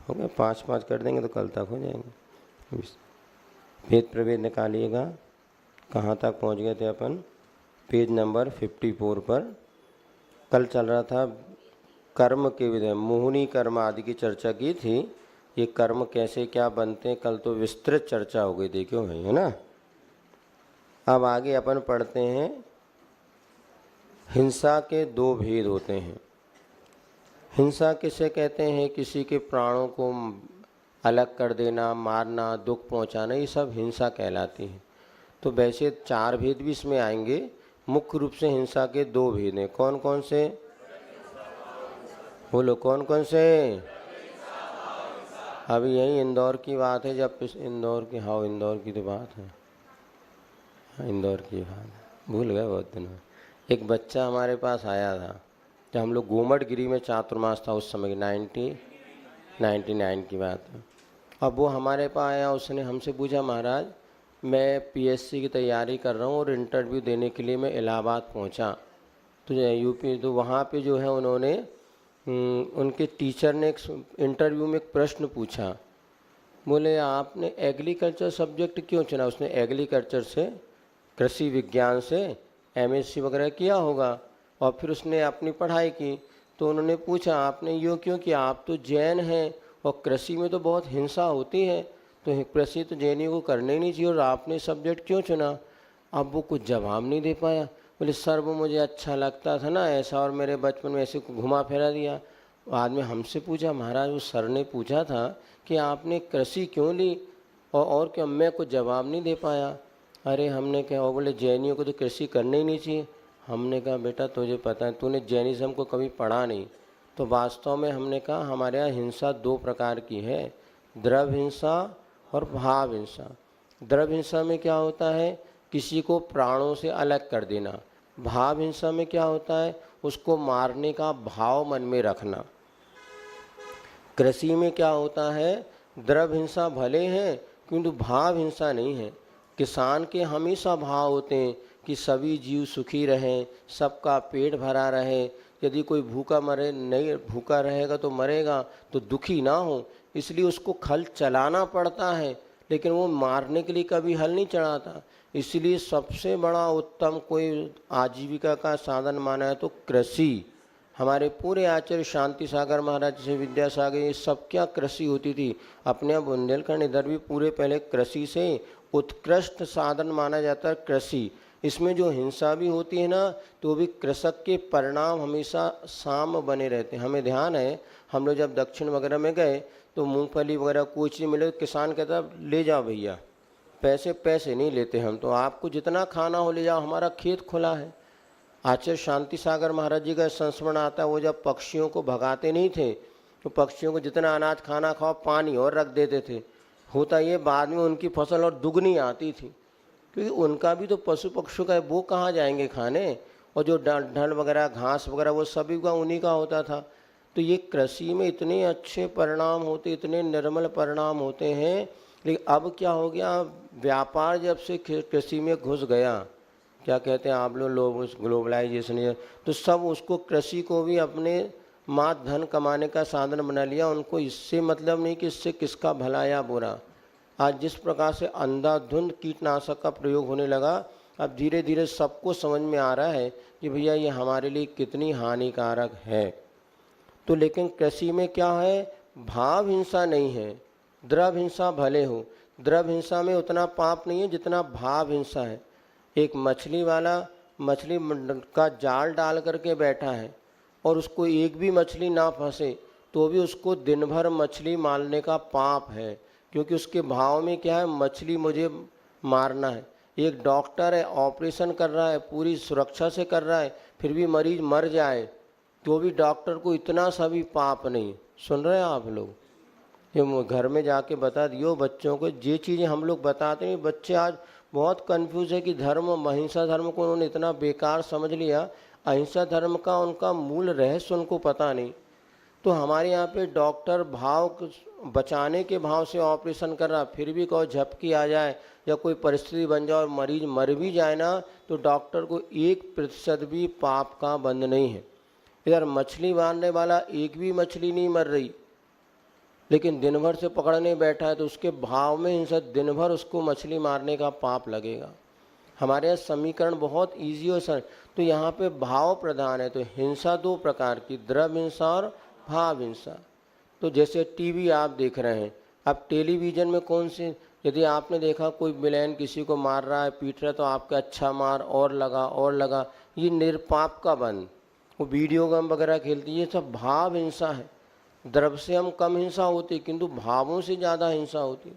A: हो गया 5-5 कर देंगे तो कल तक हो जाएंगे। भेद प्रभेद निकालिएगा। कहाँ तक पहुँच गए थे अपन? पेज नंबर 54 पर। कल चल रहा था कर्म के विधि, मोहिनी कर्म आदि की चर्चा की थी। ये कर्म कैसे क्या बनते हैं, कल तो विस्तृत चर्चा हो गई, देखो भाई, है ना। अब आगे अपन पढ़ते हैं, हिंसा के दो भेद होते हैं। हिंसा किसे कहते हैं? किसी के प्राणों को अलग कर देना, मारना, दुख पहुंचाना, ये सब हिंसा कहलाती है। तो वैसे 4 भेद भी इसमें आएंगे। मुख्य रूप से हिंसा के 2 भेद हैं। कौन कौन से? बोलो, कौन कौन से? अभी यही इंदौर की बात है, जब इंदौर की, हाँ इंदौर की तो बात है, इंदौर की बात भूल गए बहुत दिनों में। एक बच्चा हमारे पास आया था जब हम लोग गोमटगिरी में चातुर्मास था, उस समय 1999 की बात है। अब वो हमारे पास आया, उसने हमसे पूछा, महाराज मैं पीएससी की तैयारी कर रहा हूँ और इंटरव्यू देने के लिए मैं इलाहाबाद पहुँचा, तो यूपी, तो वहाँ पे जो है उन्होंने उनके टीचर ने एक इंटरव्यू में एक प्रश्न पूछा। बोले आपने एग्रीकल्चर सब्जेक्ट क्यों चुना? उसने एग्रीकल्चर से, कृषि विज्ञान से एमएससी वगैरह किया होगा और फिर उसने अपनी पढ़ाई की। तो उन्होंने पूछा आपने यूँ क्यों किया? आप तो जैन हैं और कृषि में तो बहुत हिंसा होती है, तो कृषि तो जैनियों को करने ही नहीं चाहिए, और आपने सब्जेक्ट क्यों चुना? अब वो कुछ जवाब नहीं दे पाया। बोले सर वो मुझे अच्छा लगता था ना ऐसा, और मेरे बचपन में ऐसे घुमा फिरा दिया। बाद में हमसे पूछा, महाराज वो सर ने पूछा था कि आपने कृषि क्यों ली, और क्या? मैं कुछ जवाब नहीं दे पाया। अरे हमने कहा, वो बोले जैनियों को तो कृषि करने ही नहीं चाहिए। हमने कहा बेटा तुझे पता है, तूने जैनिज़्म को कभी पढ़ा नहीं। तो वास्तव में हमने कहा हमारे यहाँ हिंसा 2 प्रकार की है, द्रव्य हिंसा और भाव हिंसा। द्रव्य हिंसा में क्या होता है? किसी को प्राणों से अलग कर देना। भाव हिंसा में क्या होता है? उसको मारने का भाव मन में रखना। कृषि में क्या होता है? द्रव्य हिंसा भले हैं किंतु भाव हिंसा नहीं है। किसान के हमेशा भाव होते हैं कि सभी जीव सुखी रहें, सबका पेट भरा रहे। यदि कोई भूखा मरे, नहीं भूखा रहेगा तो मरेगा, तो दुखी ना हो, इसलिए उसको खल चलाना पड़ता है, लेकिन वो मारने के लिए कभी हल नहीं चढ़ाता। इसलिए सबसे बड़ा उत्तम कोई आजीविका का साधन माना है तो कृषि। हमारे पूरे आचार्य शांति सागर महाराज से विद्यासागर, ये सब क्या कृषि होती थी। अपने बुंदेलखंड इधर भी पूरे पहले कृषि से उत्कृष्ट साधन माना जाता है कृषि। इसमें जो हिंसा भी होती है ना, तो भी कृषक के परिणाम हमेशा साम बने रहते हैं। हमें ध्यान है, हम लोग जब दक्षिण वगैरह में गए तो मूंगफली वगैरह कोई चीज़ मिले तो किसान कहता ले जाओ भैया, पैसे नहीं लेते हम, तो आपको जितना खाना हो ले जाओ, हमारा खेत खुला है। आचार्य शांति सागर महाराज जी का संस्मरण आता है, वो जब पक्षियों को भगाते नहीं थे तो पक्षियों को जितना अनाज खाना खाओ पानी और रख देते थे। होता ये बाद में उनकी फसल और दुगनी आती थी, क्योंकि उनका भी तो पशु पक्षियों का है, वो कहाँ जाएंगे खाने, और जो ढंड वगैरह घास वगैरह वो सभी का उन्हीं का होता था। तो ये कृषि में इतने अच्छे परिणाम होते, इतने निर्मल परिणाम होते हैं। लेकिन अब क्या हो गया, व्यापार जब से कृषि में घुस गया, क्या कहते हैं आप लोग ग्लोबलाइजेशन, तो सब उसको कृषि को भी अपने मात धन कमाने का साधन बना लिया। उनको इससे मतलब नहीं कि इससे किसका भला या बुरा। आज जिस प्रकार से अंधाधुंध कीटनाशक का प्रयोग होने लगा, अब धीरे धीरे सबको समझ में आ रहा है कि भैया ये हमारे लिए कितनी हानिकारक है। तो लेकिन कृषि में क्या है, भाव हिंसा नहीं है, द्रव्य हिंसा भले हो। द्रव्य हिंसा में उतना पाप नहीं है जितना भाव हिंसा है। एक मछली वाला मछली का जाल डाल करके बैठा है और उसको एक भी मछली ना फंसे तो भी उसको दिन भर मछली मारने का पाप है, क्योंकि उसके भाव में क्या है, मछली मुझे मारना है। एक डॉक्टर है, ऑपरेशन कर रहा है, पूरी सुरक्षा से कर रहा है, फिर भी मरीज मर जाए तो भी डॉक्टर को इतना सा भी पाप नहीं। सुन रहे हैं आप लोग? ये घर में जाके बता दियो बच्चों को, ये चीज़ें हम लोग बताते हैं। बच्चे आज बहुत कंफ्यूज है कि धर्म, अहिंसा धर्म को उन्होंने इतना बेकार समझ लिया, अहिंसा धर्म का उनका मूल रहस्य उनको पता नहीं। तो हमारे यहाँ पे डॉक्टर भाव बचाने के भाव से ऑपरेशन कर रहा, फिर भी कहो झपकी आ जाए या कोई परिस्थिति बन जाए और मरीज मर भी जाए ना, तो डॉक्टर को 1% भी पाप का बंध नहीं है। इधर मछली मारने वाला एक भी मछली नहीं मर रही, लेकिन दिन भर से पकड़ने बैठा है तो उसके भाव में हिंसा, दिन भर उसको मछली मारने का पाप लगेगा। हमारे यहाँ समीकरण बहुत ईजी और सरल। तो यहाँ पे भाव प्रधान है, तो हिंसा दो प्रकार की, द्रव्य हिंसा और भाव हिंसा। तो जैसे टीवी आप देख रहे हैं, अब टेलीविज़न में कौन सी, यदि आपने देखा कोई विलेन किसी को मार रहा है, पीट रहा है, तो आपका अच्छा मार और लगा, ये निरपाप का बंद। वो वीडियो गेम वगैरह खेलती है, ये सब भाव हिंसा है। द्रव्य से हम कम हिंसा होती, किंतु भावों से ज़्यादा हिंसा होती।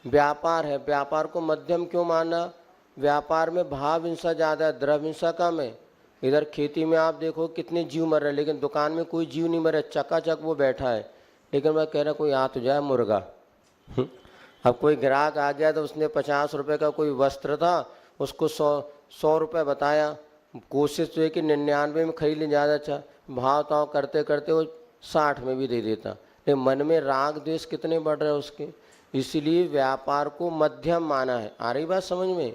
A: व्यापार है, व्यापार को मध्यम क्यों माना? व्यापार में भाव हिंसा ज़्यादा है, द्रव्य हिंसा कम है। इधर खेती में आप देखो कितने जीव मर रहे हैं, लेकिन दुकान में कोई जीव नहीं मर रहा, चकाचक वो बैठा है, लेकिन मैं कह रहा कोई आ तो जाए मुर्गा। अब कोई ग्राहक आ गया तो उसने 50 रुपये का कोई वस्त्र था, उसको 100 रुपये बताया, कोशिश तो है कि 99 में खरीद ले, ज़्यादा अच्छा, भाव ताव करते करते वो 60 में भी दे देता, लेकिन मन में राग द्वेष कितने बढ़ रहे हैं उसके। इसलिए व्यापार को मध्यम माना है। आ रही बात समझ में?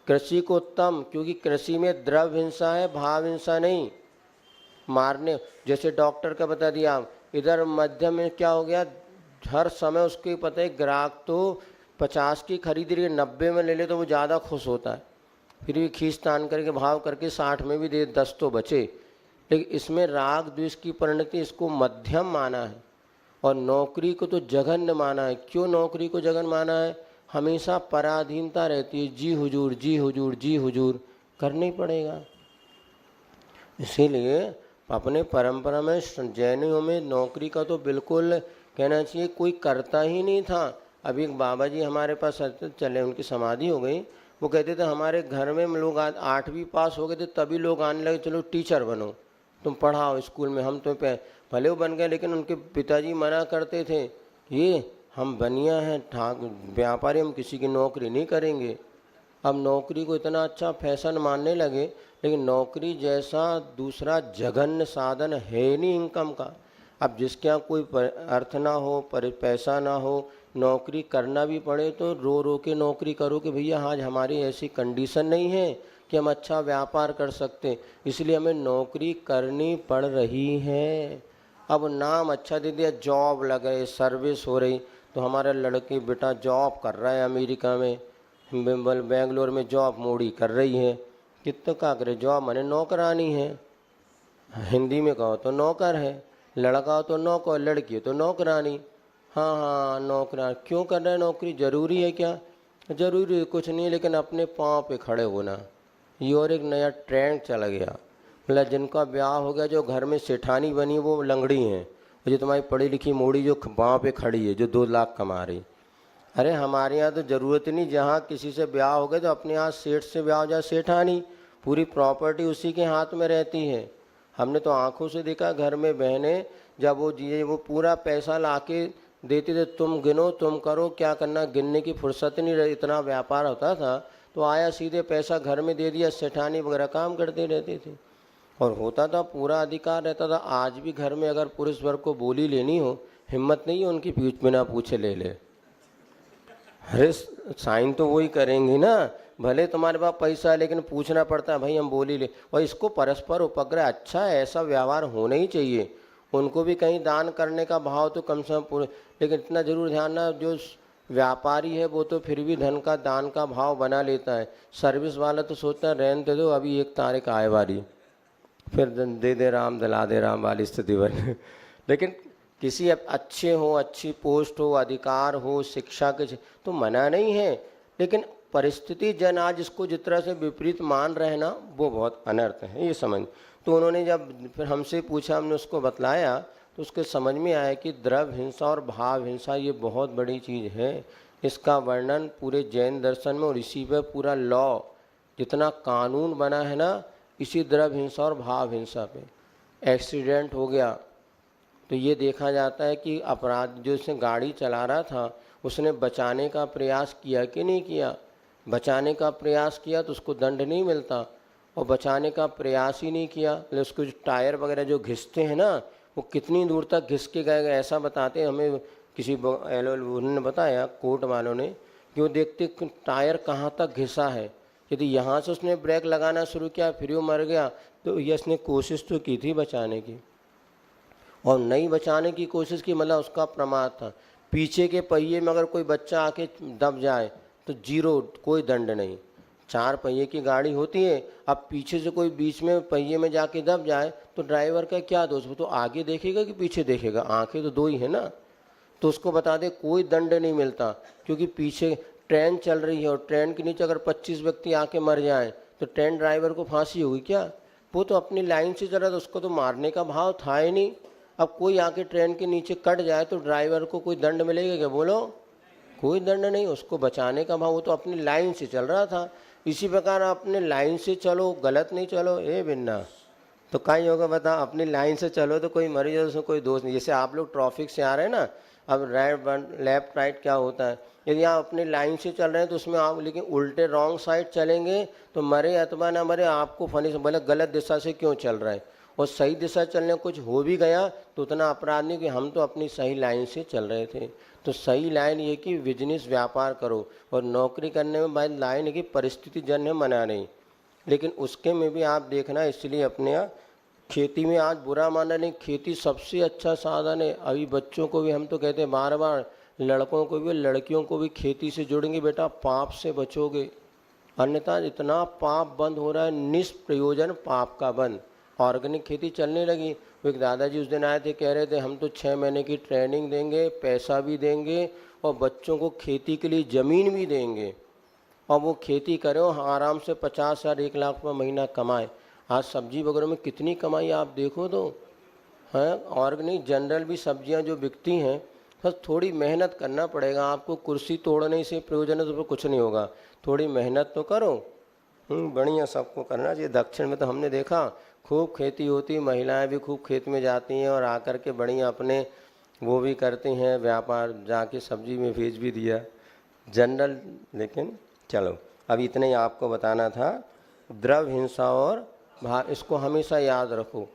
A: कृषि को उत्तम, क्योंकि कृषि में द्रव्य हिंसा है, भाव हिंसा नहीं। मारने, जैसे डॉक्टर का बता दिया, इधर मध्यम में क्या हो गया, हर समय उसके पता है ग्राहक तो 50 की खरीद रही है, 90 में ले ले तो वो ज़्यादा खुश होता है, फिर भी खींच तान करके भाव करके 60 में भी दे, 10 तो बचे। लेकिन इसमें राग द्वेष की परिणति, इसको मध्यम माना है। और नौकरी को तो जघन्य माना है। क्यों नौकरी को जघन्य माना है? हमेशा पराधीनता रहती है, जी हुजूर जी हुजूर जी हुजूर करना ही पड़ेगा। इसीलिए अपने परंपरा में जैनियों में नौकरी का तो बिल्कुल कहना चाहिए कोई करता ही नहीं था। अभी एक बाबा जी हमारे पास चले, उनकी समाधि हो गई, वो कहते थे हमारे घर में लोग 8वीं पास हो गए थे तभी लोग आने लगे, चलो टीचर बनो, तुम पढ़ाओ स्कूल में, हम तो भले वो बन गए, लेकिन उनके पिताजी मना करते थे, ये हम बनिया हैं, व्यापारी, हम किसी की नौकरी नहीं करेंगे। अब नौकरी को इतना अच्छा फैशन मानने लगे, लेकिन नौकरी जैसा दूसरा जघन्य साधन है नहीं इनकम का। अब जिसके यहाँ कोई अर्थ ना हो, पैसा ना हो, नौकरी करना भी पड़े तो रो रो के नौकरी करो कि भैया आज हमारी ऐसी कंडीशन नहीं है कि हम अच्छा व्यापार कर सकते, इसलिए हमें नौकरी करनी पड़ रही है। अब नाम अच्छा दे दिया, जॉब लगे, सर्विस हो रही, तो हमारा लड़की बेटा जॉब कर रहा है अमेरिका में, बेंगलोर में जॉब मोड़ी कर रही है, कितना का करे, जॉब माने नौकरानी है, हिंदी में कहो तो नौकर है, लड़का हो तो नौकर, लड़की हो तो नौकरानी। हाँ हाँ नौकरानी क्यों कर रहे हैं? नौकरी ज़रूरी है क्या? ज़रूरी कुछ नहीं, लेकिन अपने पाँव पे खड़े होना, ये और एक नया ट्रेंड चला गया। मतलब जिनका ब्याह हो गया, जो घर में सेठानी बनी वो लंगड़ी हैं, और जो तुम्हारी पढ़ी लिखी मोड़ी जो पाँव पे खड़ी है, जो 2 लाख कमा रही। अरे हमारे यहाँ तो ज़रूरत नहीं, जहाँ किसी से ब्याह हो गया तो अपने यहाँ सेठ से ब्याह हो जाए, सेठानी, पूरी प्रॉपर्टी उसी के हाथ में रहती है। हमने तो आंखों से देखा, घर में बहनें जब वो पूरा पैसा लाके देते थे, तुम गिनो, तुम करो, क्या करना, गिनने की फुर्सत नहीं रही, इतना व्यापार होता था। तो आया सीधे पैसा घर में दे दिया, सेठानी वगैरह काम करते रहते थे, और होता था, पूरा अधिकार रहता था। आज भी घर में अगर पुरुष वर्ग को बोली लेनी हो, हिम्मत नहीं है उनकी बिना पूछे ले ले। अरे साइन तो वही करेंगी ना, भले तुम्हारे पास पैसा है, लेकिन पूछना पड़ता है, भाई हम बोली ले। और इसको परस्पर उपग्रह, अच्छा है, ऐसा व्यवहार होना ही चाहिए। उनको भी कहीं दान करने का भाव तो कम से कम पूरे, लेकिन इतना जरूर ध्यान ना, जो व्यापारी है वो तो फिर भी धन का दान का भाव बना लेता है। सर्विस वाला तो सोचता है रहने दे दो, अभी 1 तारीख आए वाली, फिर दे दे राम दिला दे राम वाली स्थिति बन। लेकिन किसी अच्छे हो, अच्छी पोस्ट हो, अधिकार हो, शिक्षा के, तो मना नहीं है, लेकिन परिस्थिति जन आज इसको जिस तरह से विपरीत मान रहे ना, वो बहुत अनर्थ है, ये समझ। तो उन्होंने जब फिर हमसे पूछा, हमने उसको बतलाया, तो उसके समझ में आया कि द्रव्य हिंसा और भाव हिंसा ये बहुत बड़ी चीज़ है। इसका वर्णन पूरे जैन दर्शन में, और इसी पर पूरा लॉ, जितना कानून बना है ना, इसी द्रव्य हिंसा और भाव हिंसा पे। एक्सीडेंट हो गया तो ये देखा जाता है कि अपराध जो उसने गाड़ी चला रहा था, उसने बचाने का प्रयास किया कि नहीं किया। बचाने का प्रयास किया तो उसको दंड नहीं मिलता, और बचाने का प्रयास ही नहीं किया, उसको जो टायर वगैरह जो घिसते हैं ना, वो कितनी दूर तक घिस के गए, ऐसा बताते हैं हमें, किसी उन्होंने बताया कोर्ट वालों ने, कि वो देखते टायर कहाँ तक घिसा है। यदि यहाँ से उसने ब्रेक लगाना शुरू किया फिर वो मर गया, तो यश ने कोशिश तो की थी बचाने की, और नहीं बचाने की कोशिश की, मतलब उसका प्रमाद था। पीछे के पहिए में अगर कोई बच्चा आके दब जाए तो 0, कोई दंड नहीं। 4 पहिए की गाड़ी होती है, अब पीछे से कोई बीच में पहिए में जाके दब जाए तो ड्राइवर का क्या दोष, वो तो आगे देखेगा कि पीछे देखेगा, आंखें तो 2 ही है ना। तो उसको बता दे कोई दंड नहीं मिलता, क्योंकि पीछे ट्रेन चल रही है और ट्रेन के नीचे अगर 25 व्यक्ति आके मर जाएं तो ट्रेन ड्राइवर को फांसी होगी क्या? वो तो अपनी लाइन से चला, तो उसको तो मारने का भाव था ही नहीं। अब कोई आके ट्रेन के नीचे कट जाए तो ड्राइवर को कोई दंड मिलेगा क्या? बोलो, कोई दंड नहीं, उसको बचाने का भाव, वो तो अपनी लाइन से चल रहा था। इसी प्रकार अपने लाइन से चलो, गलत नहीं चलो, ए बिन्ना तो कहीं होगा बता, अपनी लाइन से चलो तो कोई मर जाए उसमें कोई दोष नहीं। जैसे आप लोग ट्रैफिक से आ रहे हैं ना, अब राइट लेफ्ट राइट क्या होता है, यदि आप अपनी लाइन से चल रहे हैं तो उसमें आप लेकिन उल्टे रॉन्ग साइड चलेंगे तो मरे अथवा ना मरे आपको फनी से बोले गलत दिशा से क्यों चल रहे हैं, और सही दिशा चलने कुछ हो भी गया तो उतना अपराध नहीं कि हम तो अपनी सही लाइन से चल रहे थे। तो सही लाइन ये कि बिजनेस व्यापार करो, और नौकरी करने में भाई लाइन की परिस्थिति जन्य मना नहीं, लेकिन उसके में भी आप देखना, इसलिए अपने यहाँ खेती में आज बुरा माना नहीं, खेती सबसे अच्छा साधन है। अभी बच्चों को भी हम तो कहते हैं बार बार, लड़कों को भी लड़कियों को भी खेती से जोड़ेंगे, बेटा पाप से बचोगे, अन्यथा इतना पाप बंद हो रहा है, निष्प्रयोजन पाप का बंद। ऑर्गेनिक खेती चलने लगी। वो एक दादाजी उस दिन आए थे, कह रहे थे हम तो 6 महीने की ट्रेनिंग देंगे, पैसा भी देंगे और बच्चों को खेती के लिए ज़मीन भी देंगे, और वो खेती करें और आराम से 50,000 1 लाख रुपये महीना कमाए। आज सब्जी वगैरह में कितनी कमाई आप देखो तो हैं। ऑर्गेनिक जनरल भी सब्जियां जो बिकती हैं, बस थोड़ी मेहनत करना पड़ेगा आपको, कुर्सी तोड़ने से प्रयोजन है तो कुछ नहीं होगा, थोड़ी मेहनत तो करो। बढ़िया सबको करना चाहिए। दक्षिण में तो हमने देखा खूब खेती होती, महिलाएं भी खूब खेत में जाती हैं और आकर के बढ़िया अपने वो भी करती हैं व्यापार, जाके सब्जी में भेज भी दिया जनरल। लेकिन चलो अब इतने ही आपको बताना था। द्रव्य हिंसा और भाव, इसको हमेशा याद रखो।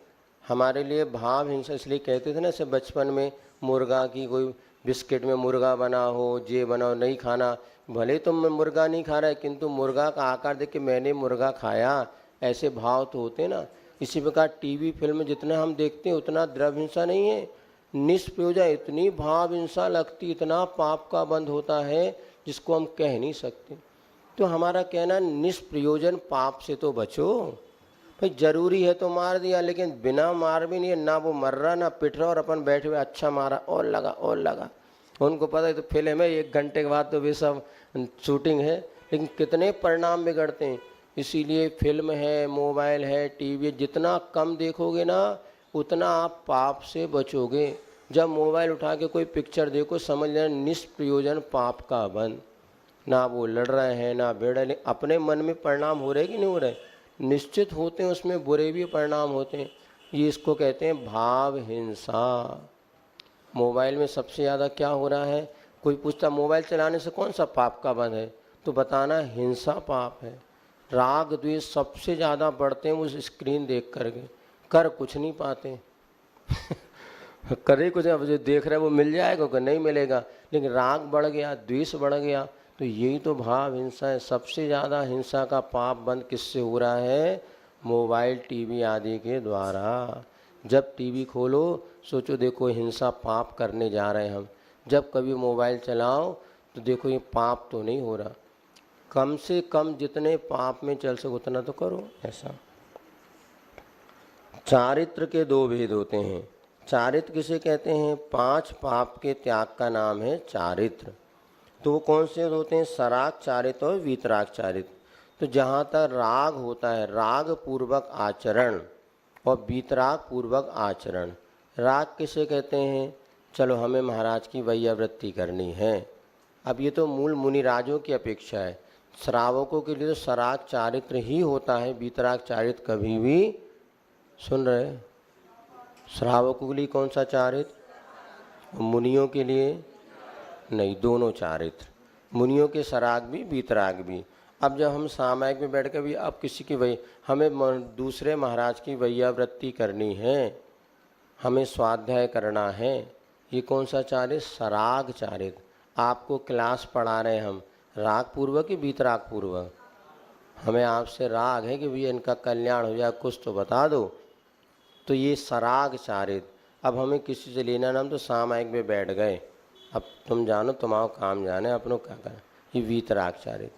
A: हमारे लिए भाव हिंसा इसलिए कहते थे ना, जैसे बचपन में मुर्गा की कोई बिस्किट में मुर्गा बना हो, जे बनाओ नहीं खाना, भले तुम मुर्गा नहीं खा रहे किंतु मुर्गा का आकार देख के मैंने मुर्गा खाया, ऐसे भाव तो होते ना। इसी प्रकार टीवी फिल्म जितना हम देखते हैं उतना द्रव्य हिंसा नहीं है, निष्प्रयोजन इतनी भाव हिंसा लगती, इतना पाप का बंध होता है जिसको हम कह नहीं सकते। तो हमारा कहना निष्प्रयोजन पाप से तो बचो भाई, जरूरी है तो मार दिया, लेकिन बिना मार भी नहीं है, ना वो मर रहा ना पिट रहा और अपन बैठे हुए अच्छा मारा और लगा और लगा। उनको पता है तो फिल्म है, 1 घंटे के बाद तो वे सब शूटिंग है, लेकिन कितने परिणाम बिगड़ते हैं। इसीलिए फिल्म है, मोबाइल है, टीवी, जितना कम देखोगे ना उतना आप पाप से बचोगे। जब मोबाइल उठा के कोई पिक्चर देखो समझ लेना निष्प्रयोजन पाप का बंद। ना वो लड़ रहे हैं ना भिड़ रहे, अपने मन में परिणाम हो रहे कि नहीं हो रहे, निश्चित होते हैं, उसमें बुरे भी परिणाम होते हैं। ये इसको कहते हैं भाव हिंसा। मोबाइल में सबसे ज़्यादा क्या हो रहा है, कोई पूछता मोबाइल चलाने से कौन सा पाप का बंध है, तो बताना हिंसा पाप है। राग द्वेष सबसे ज़्यादा बढ़ते हैं उस स्क्रीन देख करके, कर कुछ नहीं पाते करे कुछ, अब जो देख रहे हैं वो मिल जाएगा कि नहीं मिलेगा, लेकिन राग बढ़ गया, द्वेष बढ़ गया, तो यही तो भाव हिंसा है। सबसे ज़्यादा हिंसा का पाप बंद किससे हो रहा है, मोबाइल टीवी आदि के द्वारा। जब टीवी खोलो सोचो देखो हिंसा पाप करने जा रहे हैं हम, जब कभी मोबाइल चलाओ तो देखो ये पाप तो नहीं हो रहा। कम से कम जितने पाप में चल सको उतना तो करो। ऐसा चारित्र के 2 भेद होते हैं। चारित्र किसे कहते हैं, 5 पाप के त्याग का नाम है चारित्र। तो वो कौन से होते हैं, सराग चारित्र और वीतराग चारित्र। तो जहाँ तक राग होता है, राग पूर्वक आचरण और वीतराग पूर्वक आचरण। राग किसे कहते हैं, चलो हमें महाराज की वैयावृत्ति करनी है, अब ये तो मूल मुनिराजों की अपेक्षा है। श्रावकों के लिए तो सराग चारित्र ही होता है, वीतराग चारित्र कभी भी, सुन रहे, श्रावकों के लिए कौन सा चारित्र, मुनियों के लिए नहीं, दोनों चारित्र, मुनियों के सराग भी वीतराग भी। अब जब हम सामायिक में बैठ कर भी अब किसी की वही, हमें दूसरे महाराज की वैयावृत्ति करनी है, हमें स्वाध्याय करना है, ये कौन सा चारित्र, सराग चारित्र। आपको क्लास पढ़ा रहे हम, राग पूर्वक कि वीतराग पूर्वक, हमें आपसे राग है कि भैया इनका कल्याण हो जाए, कुछ तो बता दो, तो ये सराग चारित्र। अब हमें किसी से लेना ना, हम तो सामायिक में बैठ गए, अब तुम जानो तुम्हारा काम जाने, अपनों क्या करें, ये वीतराग चारित्र।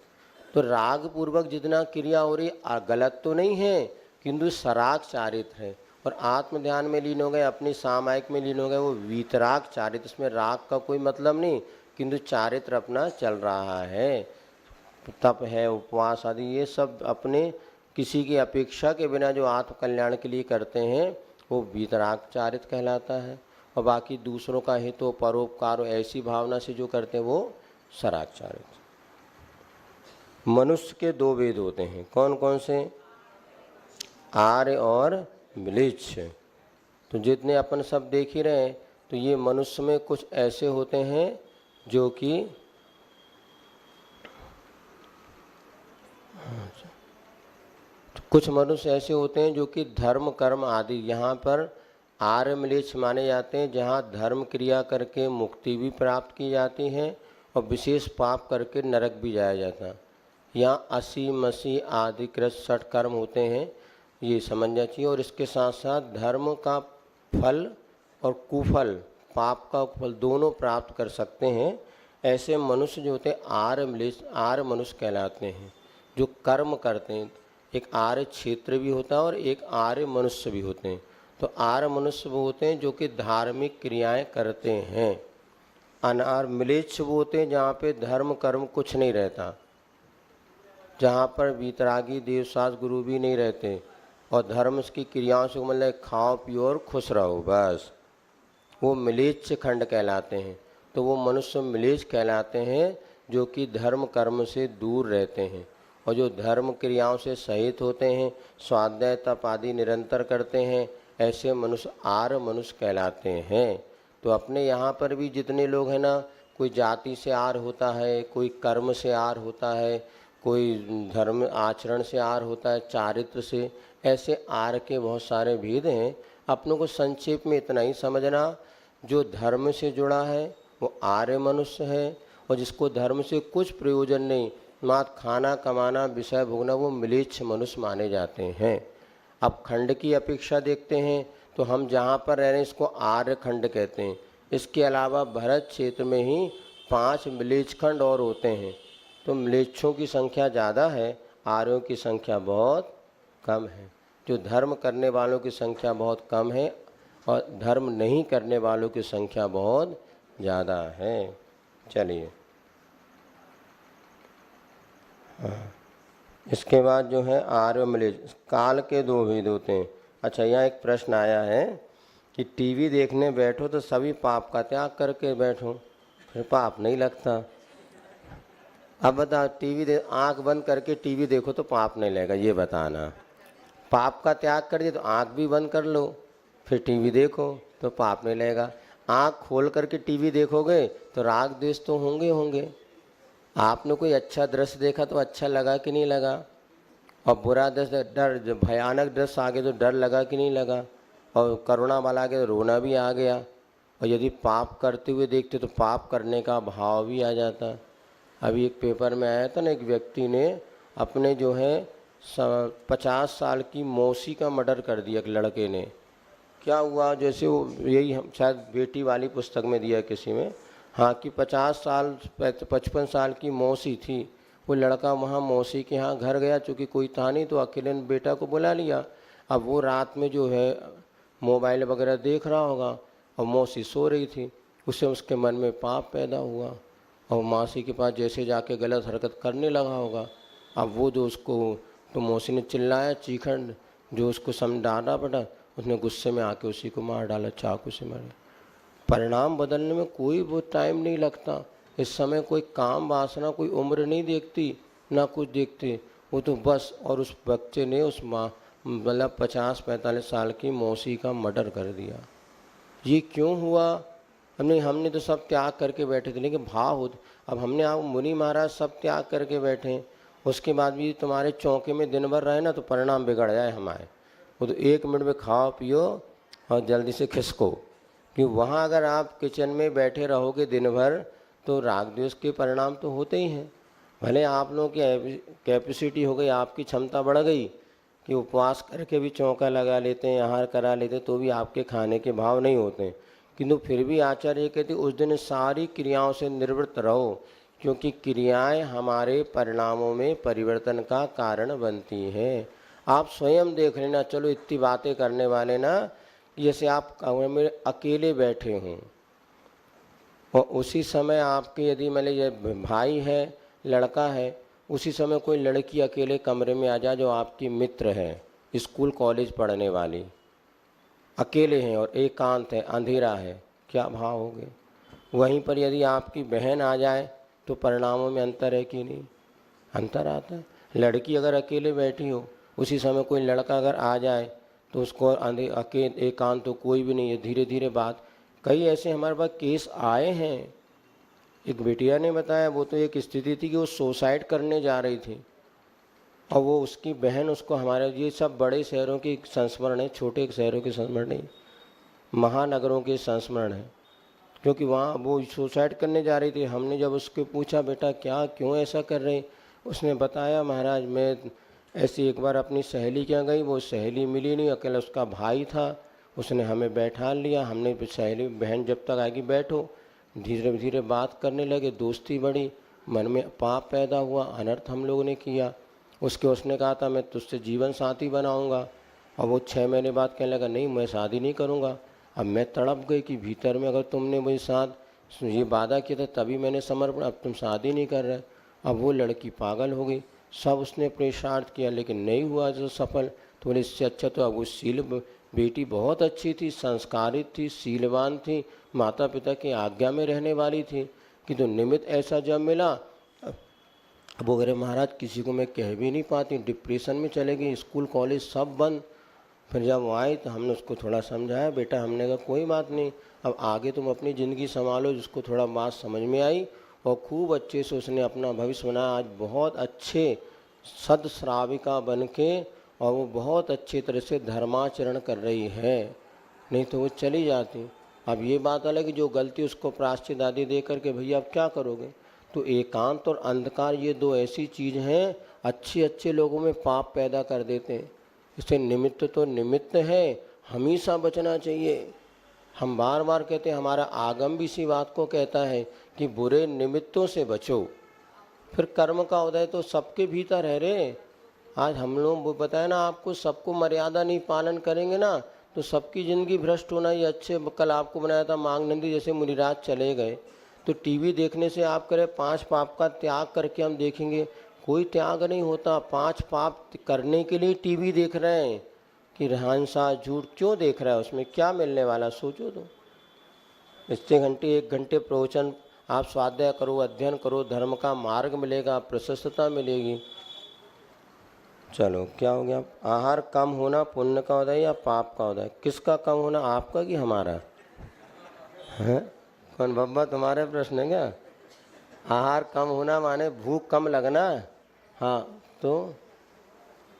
A: तो राग पूर्वक जितना क्रिया हो रही गलत तो नहीं है, किंतु सराग चारित है। और आत्म ध्यान में लीन हो गए, अपनी सामायिक में लीन हो गए, वो वीतराग चारित, इसमें राग का कोई मतलब नहीं, किंतु चारित्र अपना चल रहा है। तप है, उपवास आदि, ये सब अपने किसी की अपेक्षा के बिना जो आत्म कल्याण के लिए करते हैं वो वीतराग चारित कहलाता है। और बाकी दूसरों का हित हो, परोपकार हो, ऐसी भावना से जो करते हैं वो सराग चारित। मनुष्य के दो वेद होते हैं, कौन कौन से? आर्य और म्लेच्छ। तो जितने अपन सब देख ही रहे हैं, तो ये मनुष्य में कुछ ऐसे होते हैं जो कि कुछ मनुष्य ऐसे होते हैं जो कि धर्म कर्म आदि, यहाँ पर आर्य म्लेच्छ माने जाते हैं, जहाँ धर्म क्रिया करके मुक्ति भी प्राप्त की जाती है और विशेष पाप करके नरक भी जाया जाता है। यहाँ असी मसी आदि कृत षट कर्म होते हैं, ये समझना चाहिए। और इसके साथ साथ धर्म का फल और कुफल, पाप का फल दोनों प्राप्त कर सकते हैं। ऐसे मनुष्य जो होते हैं आर्य मनुष्य कहलाते हैं, जो कर्म करते हैं। एक आर्य क्षेत्र भी होता है और एक आर्य मनुष्य भी होते हैं। तो आर्य मनुष्य वो होते हैं जो कि धार्मिक क्रियाएं करते हैं। अनार्य म्लेच्छ वो होते हैं जहाँ पे धर्म कर्म कुछ नहीं रहता, जहाँ पर वीतरागी देवसास गुरु भी नहीं रहते और धर्म की क्रियाओं से मतलब खाओ पियो और खुश रहो बस, वो म्लेच्छ खंड कहलाते हैं। तो वो मनुष्य म्लेच्छ कहलाते हैं जो कि धर्म कर्म से दूर रहते हैं और जो धर्म क्रियाओं से सहित होते हैं, स्वाध्याय तप आदि निरंतर करते हैं, ऐसे मनुष्य आर्य मनुष्य कहलाते हैं। तो अपने यहाँ पर भी जितने लोग हैं ना, कोई जाति से आर्य होता है, कोई कर्म से आर्य होता है, कोई धर्म आचरण से आर्य होता है, चारित्र से, ऐसे आर्य के बहुत सारे भेद हैं। अपनों को संक्षेप में इतना ही समझना, जो धर्म से जुड़ा है वो आर्य मनुष्य है और जिसको धर्म से कुछ प्रयोजन नहीं, मात्र खाना कमाना विषय भोगना, वो म्लेच्छ मनुष्य माने जाते हैं। अब खंड की अपेक्षा देखते हैं तो हम जहाँ पर रह रहे हैं इसको आर्य खंड कहते हैं। इसके अलावा भरत क्षेत्र में ही 5 म्लेच्छ खंड और होते हैं। तो म्लेच्छों की संख्या ज़्यादा है, आर्यों की संख्या बहुत कम है। जो धर्म करने वालों की संख्या बहुत कम है और धर्म नहीं करने वालों की संख्या बहुत ज़्यादा है। चलिए, इसके बाद जो है आर्य म्लेच्छ, काल के दो भेद होते हैं। अच्छा, यहाँ एक प्रश्न आया है कि टीवी देखने बैठो तो सभी पाप का त्याग करके बैठो, फिर पाप नहीं लगता। अब बता, आँख बंद करके टीवी देखो तो पाप नहीं लगेगा, ये बताना। पाप का त्याग कर दिया तो आँख भी बंद कर लो, फिर टीवी देखो तो पाप नहीं लगेगा। आँख खोल करके टीवी देखोगे तो राग द्वेष तो होंगे होंगे। आपने कोई अच्छा दृश्य देखा तो अच्छा लगा कि नहीं लगा, और बुरा दृश्य, डर, जब भयानक दृश्य आ गया तो डर लगा कि नहीं लगा, और करुणा वाला आ गया तो रोना भी आ गया। और यदि पाप करते हुए देखते तो पाप करने का भाव भी आ जाता। अभी एक पेपर में आया था ना, एक व्यक्ति ने अपने जो है 50 साल की मौसी का मर्डर कर दिया, एक लड़के ने। क्या हुआ, जैसे वो, यही हम शायद बेटी वाली पुस्तक में दिया किसी में, हाँ, कि 55 साल की मौसी थी। वो लड़का वहाँ मौसी के यहाँ घर गया, चूँकि कोई था नहीं तो अकेले ने बेटा को बुला लिया। अब वो रात में जो है मोबाइल वगैरह देख रहा होगा और मौसी सो रही थी, उससे उसके मन में पाप पैदा हुआ और मौसी के पास जैसे जाके गलत हरकत करने लगा होगा। अब वो जो उसको, तो मौसी ने चिल्लाया, चीखंड, जो उसको समझाना पड़ा, उसने गुस्से में आके उसी को मार डाला, चाकू से मारे। परिणाम बदलने में कोई वो टाइम नहीं लगता। इस समय कोई काम वासना, कोई उम्र नहीं देखती, ना कुछ देखती, वो तो बस। और उस बच्चे ने उस माँ, मतलब 50-45 साल की मौसी का मर्डर कर दिया। ये क्यों हुआ? हमने तो सब त्याग करके बैठे थे, लेकिन भाव हो। अब हमने, आप मुनि महाराज सब त्याग करके बैठे, उसके बाद भी तुम्हारे चौके में दिन भर रहे ना तो परिणाम बिगड़ जाए हमारे। वो तो 1 मिनट में खाओ पियो और जल्दी से खिसको, कि वहाँ अगर आप किचन में बैठे रहोगे दिन भर तो राग द्वेष के परिणाम तो होते ही हैं। भले आप लोगों की कैपेसिटी हो गई, आपकी क्षमता बढ़ गई कि उपवास करके भी चौका लगा लेते हैं, आहार करा लेते हैं, तो भी आपके खाने के भाव नहीं होते हैं। किंतु फिर भी आचार्य कहते उस दिन सारी क्रियाओं से निवृत्त रहो, क्योंकि क्रियाएं हमारे परिणामों में परिवर्तन का कारण बनती हैं। आप स्वयं देख लेना, चलो इतनी बातें करने वाले ना, जैसे आप कमरे में अकेले बैठे हों और उसी समय आपके यदि मान लीजिए भाई है, लड़का है, उसी समय कोई लड़की अकेले कमरे में आ जाए जो आपकी मित्र है, स्कूल कॉलेज पढ़ने वाली, अकेले हैं और एकांत है, अंधेरा है, क्या भाव होंगे। वहीं पर यदि आपकी बहन आ जाए तो परिणामों में अंतर है कि नहीं, अंतर आता है। लड़की अगर अकेले बैठी हो, उसी समय कोई लड़का अगर आ जाए तो उसको अकेले एकांत तो कोई भी नहीं है, धीरे धीरे बात। कई ऐसे हमारे पास केस आए हैं। एक बिटिया ने बताया, वो तो एक स्थिति थी कि वो सुसाइड करने जा रही थी और वो उसकी बहन उसको, हमारे ये सब बड़े शहरों की संस्मरण है, छोटे शहरों के संस्मरण नहीं, महानगरों के संस्मरण है। क्योंकि वहाँ वो सुसाइड करने जा रही थी। हमने जब उसको पूछा, बेटा क्या, क्यों ऐसा कर रहे, उसने बताया, महाराज मैं ऐसी एक बार अपनी सहेली के यहाँ गई, वो सहेली मिली नहीं, अकेला उसका भाई था, उसने हमें बैठा लिया। हमने सहेली बहन जब तक आएगी बैठो, धीरे धीरे बात करने लगे, दोस्ती बढ़ी, मन में पाप पैदा हुआ, अनर्थ हम लोगों ने किया। उसने कहा था मैं तुझसे जीवन साथी बनाऊंगा, और वो 6 महीने बाद कहने लगा नहीं मैं शादी नहीं करूंगा। अब मैं तड़प गई कि भीतर में अगर तुमने मेरे साथ ये वादा किया था तभी मैंने समर्पण, अब तुम शादी नहीं कर रहे। अब वो लड़की पागल हो गई, सब उसने पुरुषार्थ किया लेकिन नहीं हुआ जो सफल। तो बोले इससे अच्छा तो अब वो बेटी बहुत अच्छी थी, संस्कारित थी, शीलवान थी, माता पिता की आज्ञा में रहने वाली थी, कि तो निमित्त ऐसा जब मिला। वो कह रहे महाराज किसी को मैं कह भी नहीं पाती, डिप्रेशन में चले गई, स्कूल कॉलेज सब बंद। फिर जब वो आई तो हमने उसको थोड़ा समझाया, बेटा हमने कहा कोई बात नहीं, अब आगे तुम अपनी ज़िंदगी संभालो। जिसको थोड़ा बात समझ में आई और खूब अच्छे से उसने अपना भविष्य बनाया। आज बहुत अच्छे सदश्राविका बन के और वो बहुत अच्छी तरह से धर्माचरण कर रही है, नहीं तो वो चली जाती। अब ये बात अलग कि जो गलती उसको प्रायश्चित आदि दे करके भैया अब क्या करोगे। तो एकांत और अंधकार ये दो ऐसी चीज़ हैं, अच्छे अच्छे लोगों में पाप पैदा कर देते हैं। इससे निमित्त तो निमित्त है, हमेशा बचना चाहिए। हम बार बार कहते हैं, हमारा आगम भी इसी बात को कहता है कि बुरे निमित्तों से बचो। फिर कर्म का उदय तो सबके भीतर है रे। आज हम लोग वो बताए ना आपको, सबको मर्यादा नहीं पालन करेंगे ना तो सबकी ज़िंदगी भ्रष्ट होना ही अच्छे। कल आपको बनाया था मांगनंदी जैसे मुनिराज चले गए, तो टीवी देखने से आप करें 5 पाप का त्याग करके हम देखेंगे, कोई त्याग नहीं होता। 5 पाप करने के लिए टीवी देख रहे हैं कि हिंसा झूठ क्यों देख रहा है, उसमें क्या मिलने वाला सोचो तो। इससे घंटे 1 घंटे प्रवचन आप स्वाध्याय करो, अध्ययन करो, धर्म का मार्ग मिलेगा, प्रशस्तता मिलेगी। चलो क्या हो गया, आहार कम होना पुण्य का उदय या पाप का उदय, किसका कम होना, आपका कि हमारा है? कौन बब्बा तुम्हारे प्रश्न है क्या? आहार कम होना माने भूख कम लगना। हाँ तो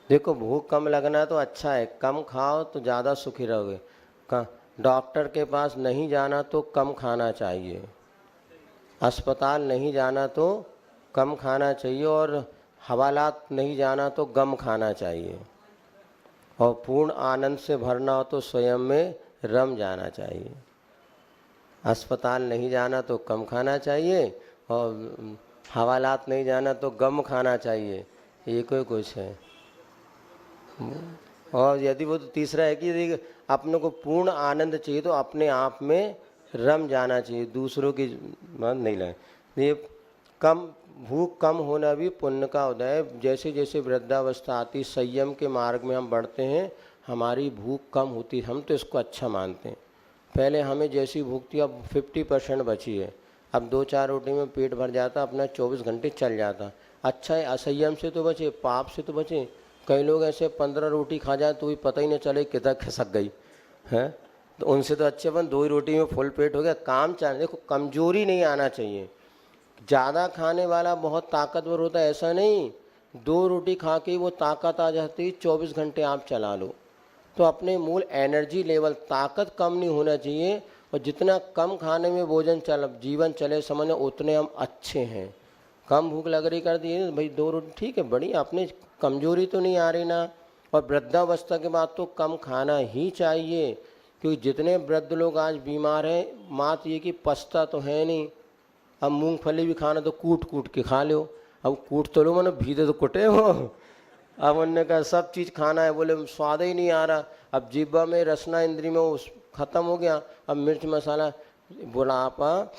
A: देखो भूख कम लगना तो अच्छा है, कम खाओ तो ज़्यादा सुखी रहोगे। डॉक्टर के पास नहीं जाना तो कम खाना चाहिए, अस्पताल नहीं जाना तो कम खाना चाहिए, और हवालात नहीं जाना तो गम खाना चाहिए, और पूर्ण आनंद से भरना हो तो स्वयं में रम जाना चाहिए। अस्पताल नहीं जाना तो कम खाना चाहिए, और हवालात नहीं जाना तो गम खाना चाहिए, ये कोई कुछ है। और यदि वो तो तीसरा है कि यदि अपने को पूर्ण आनंद चाहिए तो अपने आप में रम जाना चाहिए, दूसरों की बात नहीं लगे। ये कम भूख कम होना भी पुण्य का उदय। जैसे जैसे वृद्धावस्था आती, संयम के मार्ग में हम बढ़ते हैं, हमारी भूख कम होती, हम तो इसको अच्छा मानते हैं। पहले हमें जैसी भूख थी अब 50% बची है, अब 2-4 रोटी में पेट भर जाता, अपना 24 घंटे चल जाता। अच्छा है, असंयम से तो बचे, पाप से तो बचे। कई लोग ऐसे 15 रोटी खा जाए तो भी पता ही नहीं चले किधर खिसक गई है, तो उनसे तो अच्छे अपन 2 ही रोटी में फुल पेट हो गया, काम चल। देखो कमजोरी नहीं आना चाहिए, ज़्यादा खाने वाला बहुत ताकतवर होता है ऐसा नहीं, 2 रोटी खा के वो ताकत आ जाती, 24 घंटे आप चला लो। तो अपने मूल एनर्जी लेवल, ताकत कम नहीं होना चाहिए, और जितना कम खाने में भोजन जीवन चले समझो उतने हम अच्छे हैं। कम भूख लग रही कर दी भाई 2 रोटी ठीक है, बढ़िया, अपने कमजोरी तो नहीं आ रही ना। और वृद्धावस्था के बाद तो कम खाना ही चाहिए, क्योंकि जितने वृद्ध लोग आज बीमार हैं, मात ये कि पछता तो है नहीं, अब मूंगफली भी खाना तो कूट कूट के खा लो। अब कूट तो लो मैंने भीतर तो कुटे हो। अब उन्होंने कहा सब चीज़ खाना है, बोले स्वाद ही नहीं आ रहा। अब जिब्बा में रसना इंद्री में वो ख़त्म हो गया। अब मिर्च मसाला, बुढ़ापा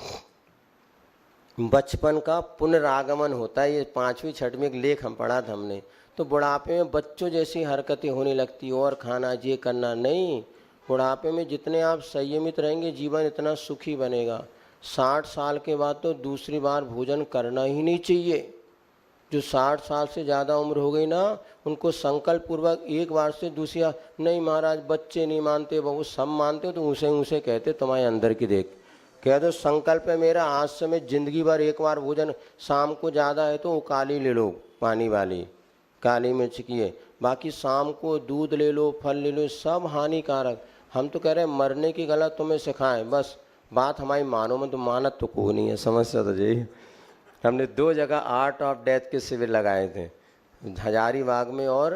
A: बचपन का पुनरागमन होता है। ये 5वीं 6वीं एक लेख हम पढ़ा था हमने। तो बुढ़ापे में बच्चों जैसी हरकतें होने लगती, और खाना ये करना नहीं। बुढ़ापे में जितने आप संयमित रहेंगे जीवन इतना सुखी बनेगा। 60 साल के बाद तो दूसरी बार भोजन करना ही नहीं चाहिए। जो 60 साल से ज़्यादा उम्र हो गई ना, उनको संकल्प पूर्वक एक बार से दूसरी बार, नहीं महाराज बच्चे नहीं मानते, बहु सब मानते हो तो ऊँचे ऊँचे कहते तुम्हारे अंदर की देख। कह दो संकल्प है मेरा, आज से मैं जिंदगी भर एक बार भोजन, शाम को ज़्यादा है तो वो काली ले लो, पानी वाली काली मिर्च की है। बाकी शाम को दूध ले लो, फल ले लो, सब हानिकारक। हम तो कह रहे हैं मरने की गलत तुम्हें सिखाएं, बस बात हमारी मानो में तो मानत तो कोई नहीं है। समस्या तो यही। हमने 2 जगह आर्ट ऑफ डेथ के शिविर लगाए थे, हजारीबाग में और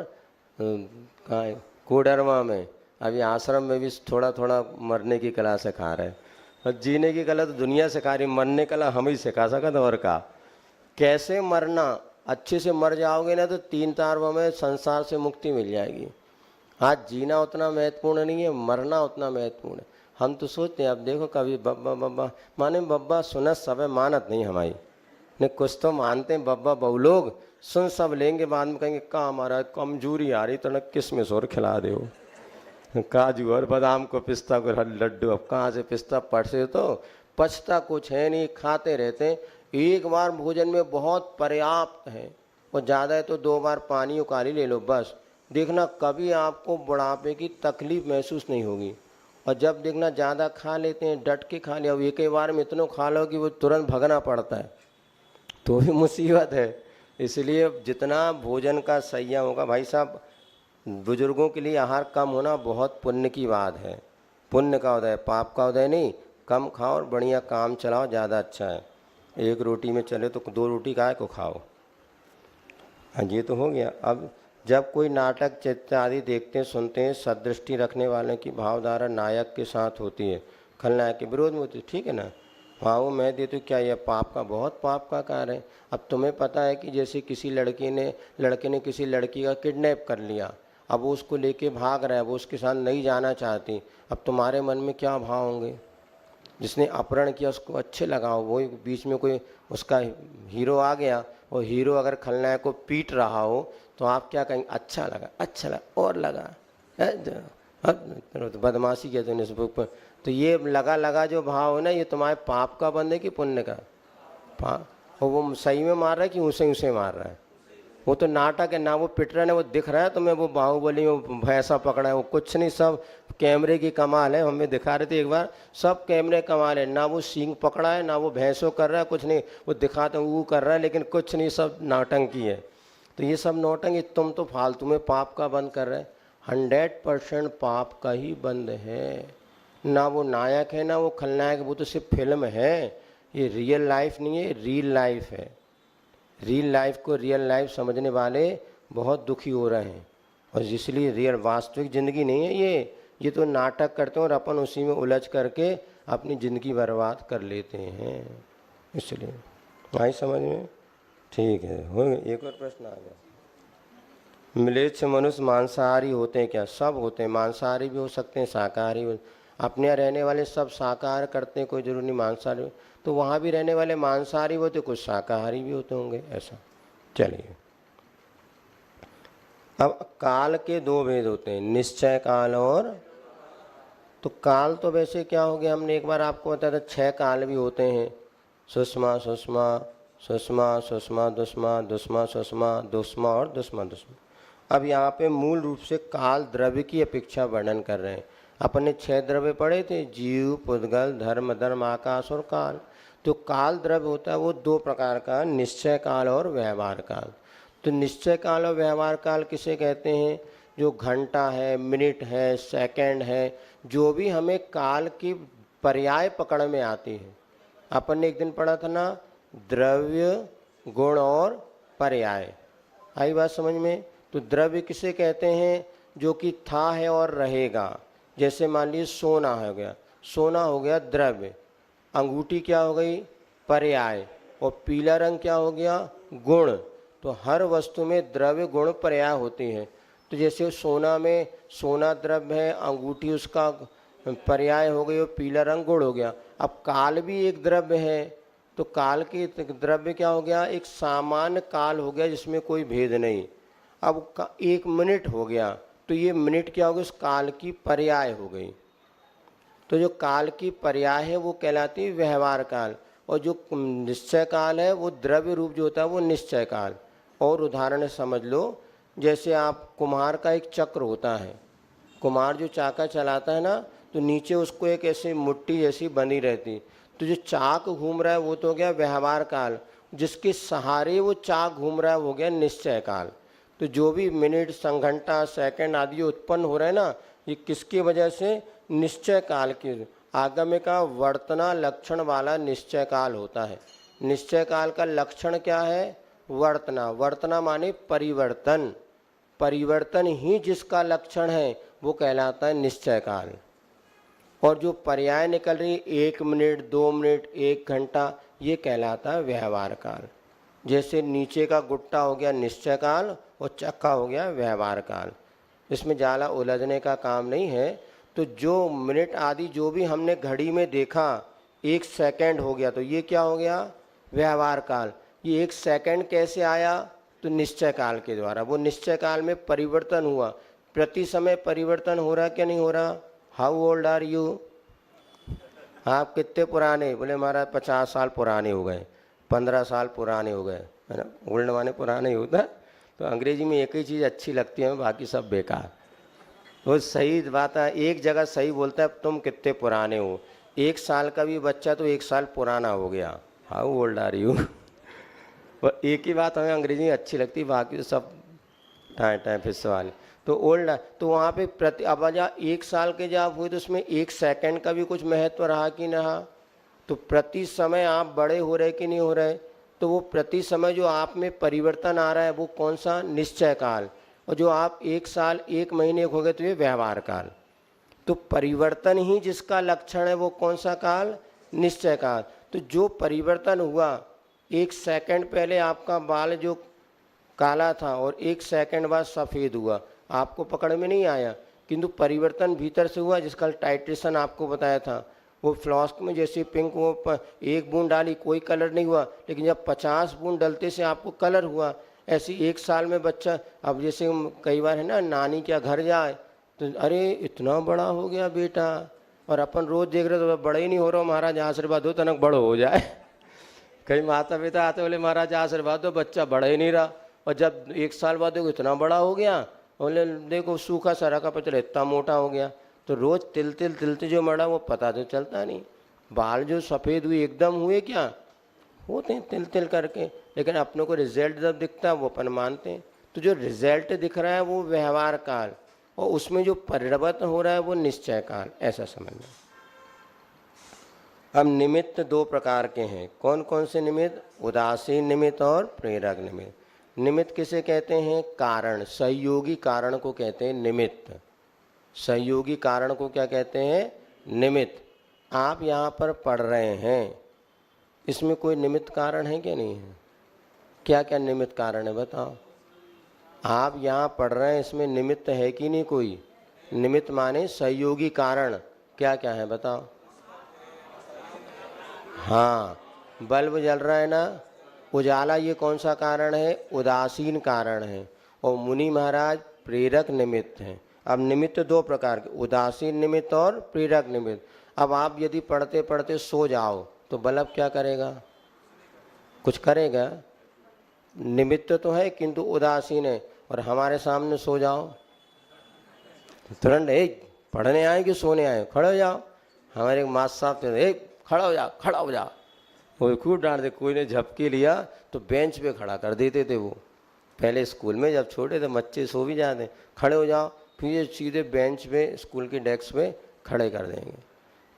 A: कहाँ है, कोडरमा में। अभी आश्रम में भी थोड़ा थोड़ा मरने की कला सिखा रहे हैं। और जीने की कला तो दुनिया सिखा रही, मरने की कला हम ही सिखा सकते। और का कैसे मरना, अच्छे से मर जाओगे ना तो 3 तारों में संसार से मुक्ति मिल जाएगी। आज जीना उतना महत्वपूर्ण नहीं है, मरना उतना महत्वपूर्ण है। हम तो सोचते हैं, अब देखो कभी बब्बा बब्बा माने बब्बा सुनत सब है, मानत नहीं हमारी ने। कुछ तो मानते हैं बब्बा बहु लोग, सुन सब लेंगे, बाद में कहेंगे कहाँ हमारा कमजोरी आ रही तो न किसमिस और खिला दे हो, काजू और बादाम को पिस्ता को लड्डू। अब कहाँ से पिस्ता पड़से, तो पछता कुछ है नहीं, खाते रहते हैं। एक बार भोजन में बहुत पर्याप्त है, और ज़्यादा है तो 2 बार पानी उकाली ले लो बस। देखना कभी आपको बुढ़ापे की तकलीफ महसूस नहीं होगी। और जब देखना ज़्यादा खा लेते हैं, डट के खा लिया, अब एक ही बार में इतना खा लो कि वो तुरंत भगना पड़ता है, तो भी मुसीबत है। इसलिए जितना भोजन का संयम होगा भाई साहब, बुजुर्गों के लिए आहार कम होना बहुत पुण्य की बात है। पुण्य का उदय, पाप का उदय नहीं। कम खाओ और बढ़िया काम चलाओ, ज़्यादा अच्छा है। 1 रोटी में चले तो 2 रोटी काय को खाओ। हाँ ये तो हो गया। अब जब कोई नाटक चित्र आदि देखते हैं सुनते हैं, सदृष्टि रखने वाले की भावधारा नायक के साथ होती है, खलनायक के विरोध में होती है, ठीक है ना। हाँ वो मैं देती हूँ, क्या यह पाप का, बहुत पाप का कार्य है। अब तुम्हें पता है कि जैसे किसी लड़के ने किसी लड़की का किडनैप कर लिया, अब वो उसको लेके भाग रहा है, वो उसके साथ नहीं जाना चाहती। अब तुम्हारे मन में क्या भाव होंगे। जिसने अपहरण किया उसको अच्छे लगाओ, वो बीच में कोई उसका हीरो आ गया, और हीरो अगर खलनायक को पीट रहा हो तो आप क्या कहेंगे, अच्छा लगा, अच्छा लगा और लगा, तो बदमाशी किया तूने फेसबुक पर। तो ये लगा लगा जो भाव है ना, ये तुम्हारे पाप का बंद है कि पुण्य का। पाप। और वो सही में मार रहा है कि उसे मार रहा है। वो तो नाटक है ना, वो पिट रहा है ना, वो दिख रहा है तुम्हें, वो बाहुबली में भैंसा पकड़ा है, वो कुछ नहीं, सब कैमरे की कमाल है। हमें दिखा रहे थे एक बार, सब कैमरे कमाल है, ना वो सींग पकड़ा है, ना वो भैंसों कर रहा है, कुछ नहीं, वो दिखाते वो कर रहा है, लेकिन कुछ नहीं, सब नौटंकी है। तो ये सब नौटंकी, तुम तो फालतू में पाप का बंद कर रहे हैं। 100% पाप का ही बंद है। ना वो नायक है ना वो खलनायक, वो तो सिर्फ फिल्म है। ये रियल लाइफ नहीं है, रियल लाइफ है। रियल लाइफ को रियल लाइफ समझने वाले बहुत दुखी हो रहे हैं, और इसलिए रियल वास्तविक ज़िंदगी नहीं है ये तो नाटक करते हैं, और अपन उसी में उलझ करके अपनी ज़िंदगी बर्बाद कर लेते हैं। इसलिए आई समझ में, ठीक है। हो गया। एक और प्रश्न आ गया, म्लेच्छ मनुष्य मांसाहारी होते हैं क्या? सब होते हैं, मांसाहारी भी हो सकते हैं, शाकाहारी भी। अपने यहाँ रहने वाले सब शाकाहार करते हैं, कोई जरूरी नहीं मांसाहारी। तो वहाँ भी रहने वाले मांसाहारी होते, कुछ शाकाहारी भी होते होंगे, ऐसा। चलिए, अब काल के 2 भेद होते हैं, निश्चय काल और। तो काल तो वैसे क्या हो गया, हमने एक बार आपको बताया था 6 काल भी होते हैं, सुषमा सुषमा सुषमा सुषमा दुष्मा दुष्मा सुषमा दुष्मा और दुष्मा दुष्मा। अब यहाँ पे मूल रूप से काल द्रव्य की अपेक्षा वर्णन कर रहे हैं। अपने 6 द्रव्य पढ़े थे, जीव, पुद्गल, धर्म, धर्म, आकाश और काल। तो काल द्रव्य होता है वो 2 प्रकार का, निश्चय काल और व्यवहार काल। तो निश्चय काल और व्यवहार काल किसे कहते हैं? जो घंटा है, मिनट है, सेकंड है, जो भी हमें काल की पर्याय पकड़ में आती है। अपन ने एक दिन पढ़ा था ना, द्रव्य, गुण और पर्याय। आई बात समझ में? तो द्रव्य किसे कहते हैं? जो कि था है और रहेगा। जैसे मान लीजिए सोना हो गया, सोना हो गया द्रव्य। अंगूठी क्या हो गई? पर्याय, और पीला रंग क्या हो गया, गुण। तो हर वस्तु में द्रव्य गुण पर्याय होते हैं। तो जैसे सोना में सोना द्रव्य है, अंगूठी उसका पर्याय हो गई और पीला रंग गुण हो गया। अब काल भी एक द्रव्य है, तो काल के द्रव्य क्या हो गया, एक सामान्य काल हो गया जिसमें कोई भेद नहीं। अब 1 मिनट हो गया, तो ये मिनट क्या हो गया, उस काल की पर्याय हो गई। तो जो काल की पर्याय है वो कहलाती है व्यवहार काल, और जो निश्चय काल है वो द्रव्य रूप जो होता है वो निश्चय काल। और उदाहरण समझ लो, जैसे आप कुम्हार का एक चक्र होता है, कुम्हार जो चाका चलाता है ना, तो नीचे उसको एक ऐसी मुट्ठी जैसी बनी रहती, तो जो चाक घूम रहा है वो तो हो गया व्यवहार काल, जिसके सहारे वो चाक घूम रहा है वो हो गया निश्चय काल। तो जो भी मिनट, संघंटा, सेकंड आदि उत्पन्न हो रहे हैं ना, ये किसकी वजह से, निश्चय काल की। आगम का वर्तना लक्षण वाला निश्चय काल होता है। निश्चय काल का लक्षण क्या है, वर्तना। वर्तना माने परिवर्तन, परिवर्तन ही जिसका लक्षण है वो कहलाता है निश्चय काल। और जो पर्याय निकल रही 1 मिनट, 2 मिनट, 1 घंटा, ये कहलाता है व्यवहार काल। जैसे नीचे का गुट्टा हो गया निश्चय काल और चक्का हो गया व्यवहार काल। इसमें ज़्यादा उलझने का काम नहीं है। तो जो मिनट आदि जो भी हमने घड़ी में देखा, 1 सेकंड हो गया, तो ये क्या हो गया, व्यवहार काल। ये 1 सेकंड कैसे आया, तो निश्चय काल के द्वारा। वो निश्चय काल में परिवर्तन हुआ, प्रति समय परिवर्तन हो रहा क्या नहीं हो रहा। हाउ ओल्ड आर यू, आप कितने पुराने, बोले हमारा 50 साल पुराने हो गए, 15 साल पुराने हो गए, है ना। ओल्ड माने पुराने ही होता है। तो अंग्रेजी में एक ही चीज़ अच्छी लगती है, बाकी सब बेकार। वो सही बात है, एक जगह सही बोलता है, तुम कितने पुराने हो। 1 साल का भी बच्चा तो 1 साल पुराना हो गया, हाउ ओल्ड आर यू। और एक ही बात हमें अंग्रेजी में अच्छी लगती है, बाकी तो सब टाइम टाइम फिर सवाल। तो ओल्ड, तो वहाँ पे प्रति, अब जहाँ 1 साल के जब हुए तो उसमें 1 सेकंड का भी कुछ महत्व रहा कि ना। तो प्रति समय आप बड़े हो रहे कि नहीं हो रहे, तो वो प्रति समय जो आप में परिवर्तन आ रहा है वो कौन सा, निश्चय काल। और जो आप 1 साल 1 महीने हो गए तो ये व्यवहार काल। तो परिवर्तन ही जिसका लक्षण है वो कौन सा काल, निश्चय काल। तो जो परिवर्तन हुआ, 1 सेकंड पहले आपका बाल जो काला था और 1 सेकंड बाद सफ़ेद हुआ, आपको पकड़ में नहीं आया, किंतु परिवर्तन भीतर से हुआ, जिसका टाइट्रेशन आपको बताया था। वो फ्लास्क में जैसे पिंक, वो 1 बूंद डाली कोई कलर नहीं हुआ, लेकिन जब 50 बूंद डलते से आपको कलर हुआ। ऐसे 1 साल में बच्चा, अब जैसे कई बार है ना, नानी क्या घर जाए तो अरे इतना बड़ा हो गया बेटा, और अपन रोज़ देख रहे तो बड़ा ही नहीं हो रहा, महाराज आशीर्वाद हो तनक बड़ो हो जाए। कई माता पिता आते बोले महाराज आशीर्वाद दो, बच्चा बड़ा ही नहीं रहा। और जब 1 साल बाद देखो इतना बड़ा हो गया, बोले देखो सूखा सरा का पत्र इतना मोटा हो गया। तो रोज़ तिल तिल तिलते जो मरा वो पता तो चलता नहीं। बाल जो सफ़ेद हुए एकदम हुए क्या, होते हैं तिल तिल करके, लेकिन अपनों को रिजल्ट जब दिखता है वो अपन मानते हैं। तो जो रिजल्ट दिख रहा है वो व्यवहार काल, और उसमें जो परिवर्तन हो रहा है वो निश्चय काल, ऐसा समझना। अब निमित्त 2 प्रकार के हैं। कौन कौन से निमित्त, उदासीन निमित्त और प्रेरक निमित्त। निमित्त किसे कहते हैं, कारण, सहयोगी कारण को कहते हैं निमित्त। सहयोगी कारण को क्या कहते हैं, निमित्त। आप यहाँ पर पढ़ रहे हैं, इसमें कोई निमित्त कारण है क्या नहीं है, क्या क्या निमित्त कारण है बताओ। आप यहाँ पढ़ रहे हैं, इसमें निमित्त है कि नहीं कोई। निमित्त माने सहयोगी कारण, क्या क्या है बताओ। हाँ, बल्ब जल रहा है ना, उजाला, ये कौन सा कारण है, उदासीन कारण है। और मुनि महाराज प्रेरक निमित्त हैं। अब निमित्त 2 प्रकार के, उदासीन निमित्त और प्रेरक निमित्त। अब आप यदि पढ़ते पढ़ते सो जाओ तो बल्ब क्या करेगा, कुछ करेगा। निमित्त तो है किंतु उदासीन है। और हमारे सामने सो जाओ, तुरंत पढ़ने आए कि सोने आए, खड़े हो जाओ। हमारे मास्टर साहब थे, खड़ा हो जा, खड़ा हो जा। वो खूब डांट दे, कोई ने झपकी लिया तो बेंच पे खड़ा कर देते थे। वो पहले स्कूल में जब छोटे थे बच्चे सो भी जाते, खड़े हो जाओ, फिर ये सीधे बेंच पे स्कूल की डेस्क पे खड़े कर देंगे।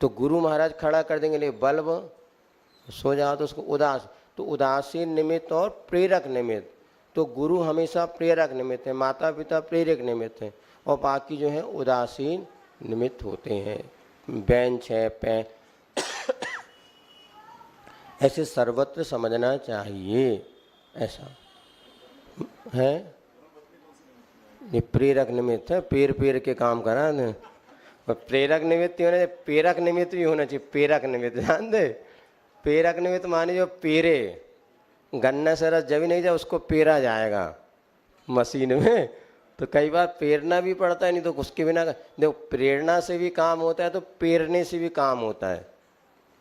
A: तो गुरु महाराज खड़ा कर देंगे, ले बल्ब, सो जाओ तो उसको उदास। तो उदासीन निमित्त और प्रेरक निमित्त। तो गुरु हमेशा प्रेरक निमित्त है, माता पिता प्रेरक निमित्त है, और बाकी जो है उदासीन निमित्त होते हैं। बेंच है, ऐसे सर्वत्र समझना चाहिए। ऐसा है, ये प्रेरक निमित्त है, पेर के काम करा ने। और प्रेरक निमित्त होने, प्रेरक निमित्त भी होना चाहिए। प्रेरक निमित्त जान दे, प्रेरक निमित्त माने जो पेरे, गन्ना से रस जब ही नहीं जाए उसको पेरा जाएगा मशीन में, तो कई बार पेरना भी पड़ता है, नहीं तो उसके बिना देखो प्रेरणा से भी काम होता है तो पेरने से भी काम होता है।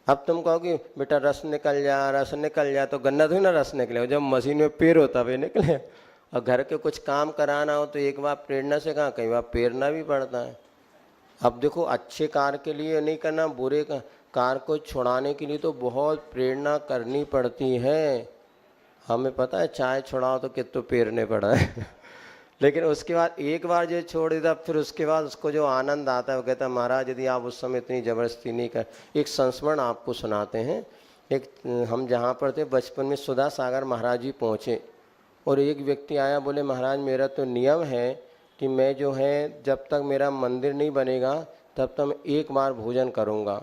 A: अब तुम कहो कि बेटा रस निकल जा, तो गन्ना थोड़ी ना रस निकले, जब मशीन में पेरो तभी निकले। और घर के कुछ काम कराना हो तो एक बार प्रेरणा से कहाँ, कई बार पेरना भी पड़ता है। अब देखो अच्छे कार्य के लिए नहीं करना, बुरे कार्य को छुड़ाने के लिए तो बहुत प्रेरणा करनी पड़ती है। हमें पता है चाय छुड़ाओ तो कितना पेरने पड़ा है लेकिन उसके बाद एक बार जो छोड़ देता, फिर उसके बाद उसको जो आनंद आता है वो कहता है महाराज यदि आप उस समय इतनी ज़बरदस्ती नहीं कर। एक संस्मरण आपको सुनाते हैं। एक हम जहाँ पर थे बचपन में सुधा सागर महाराज जी पहुँचे और एक व्यक्ति आया, बोले महाराज मेरा तो नियम है कि मैं जो है जब तक मेरा मंदिर नहीं बनेगा तब तक मैं एक बार भोजन करूँगा।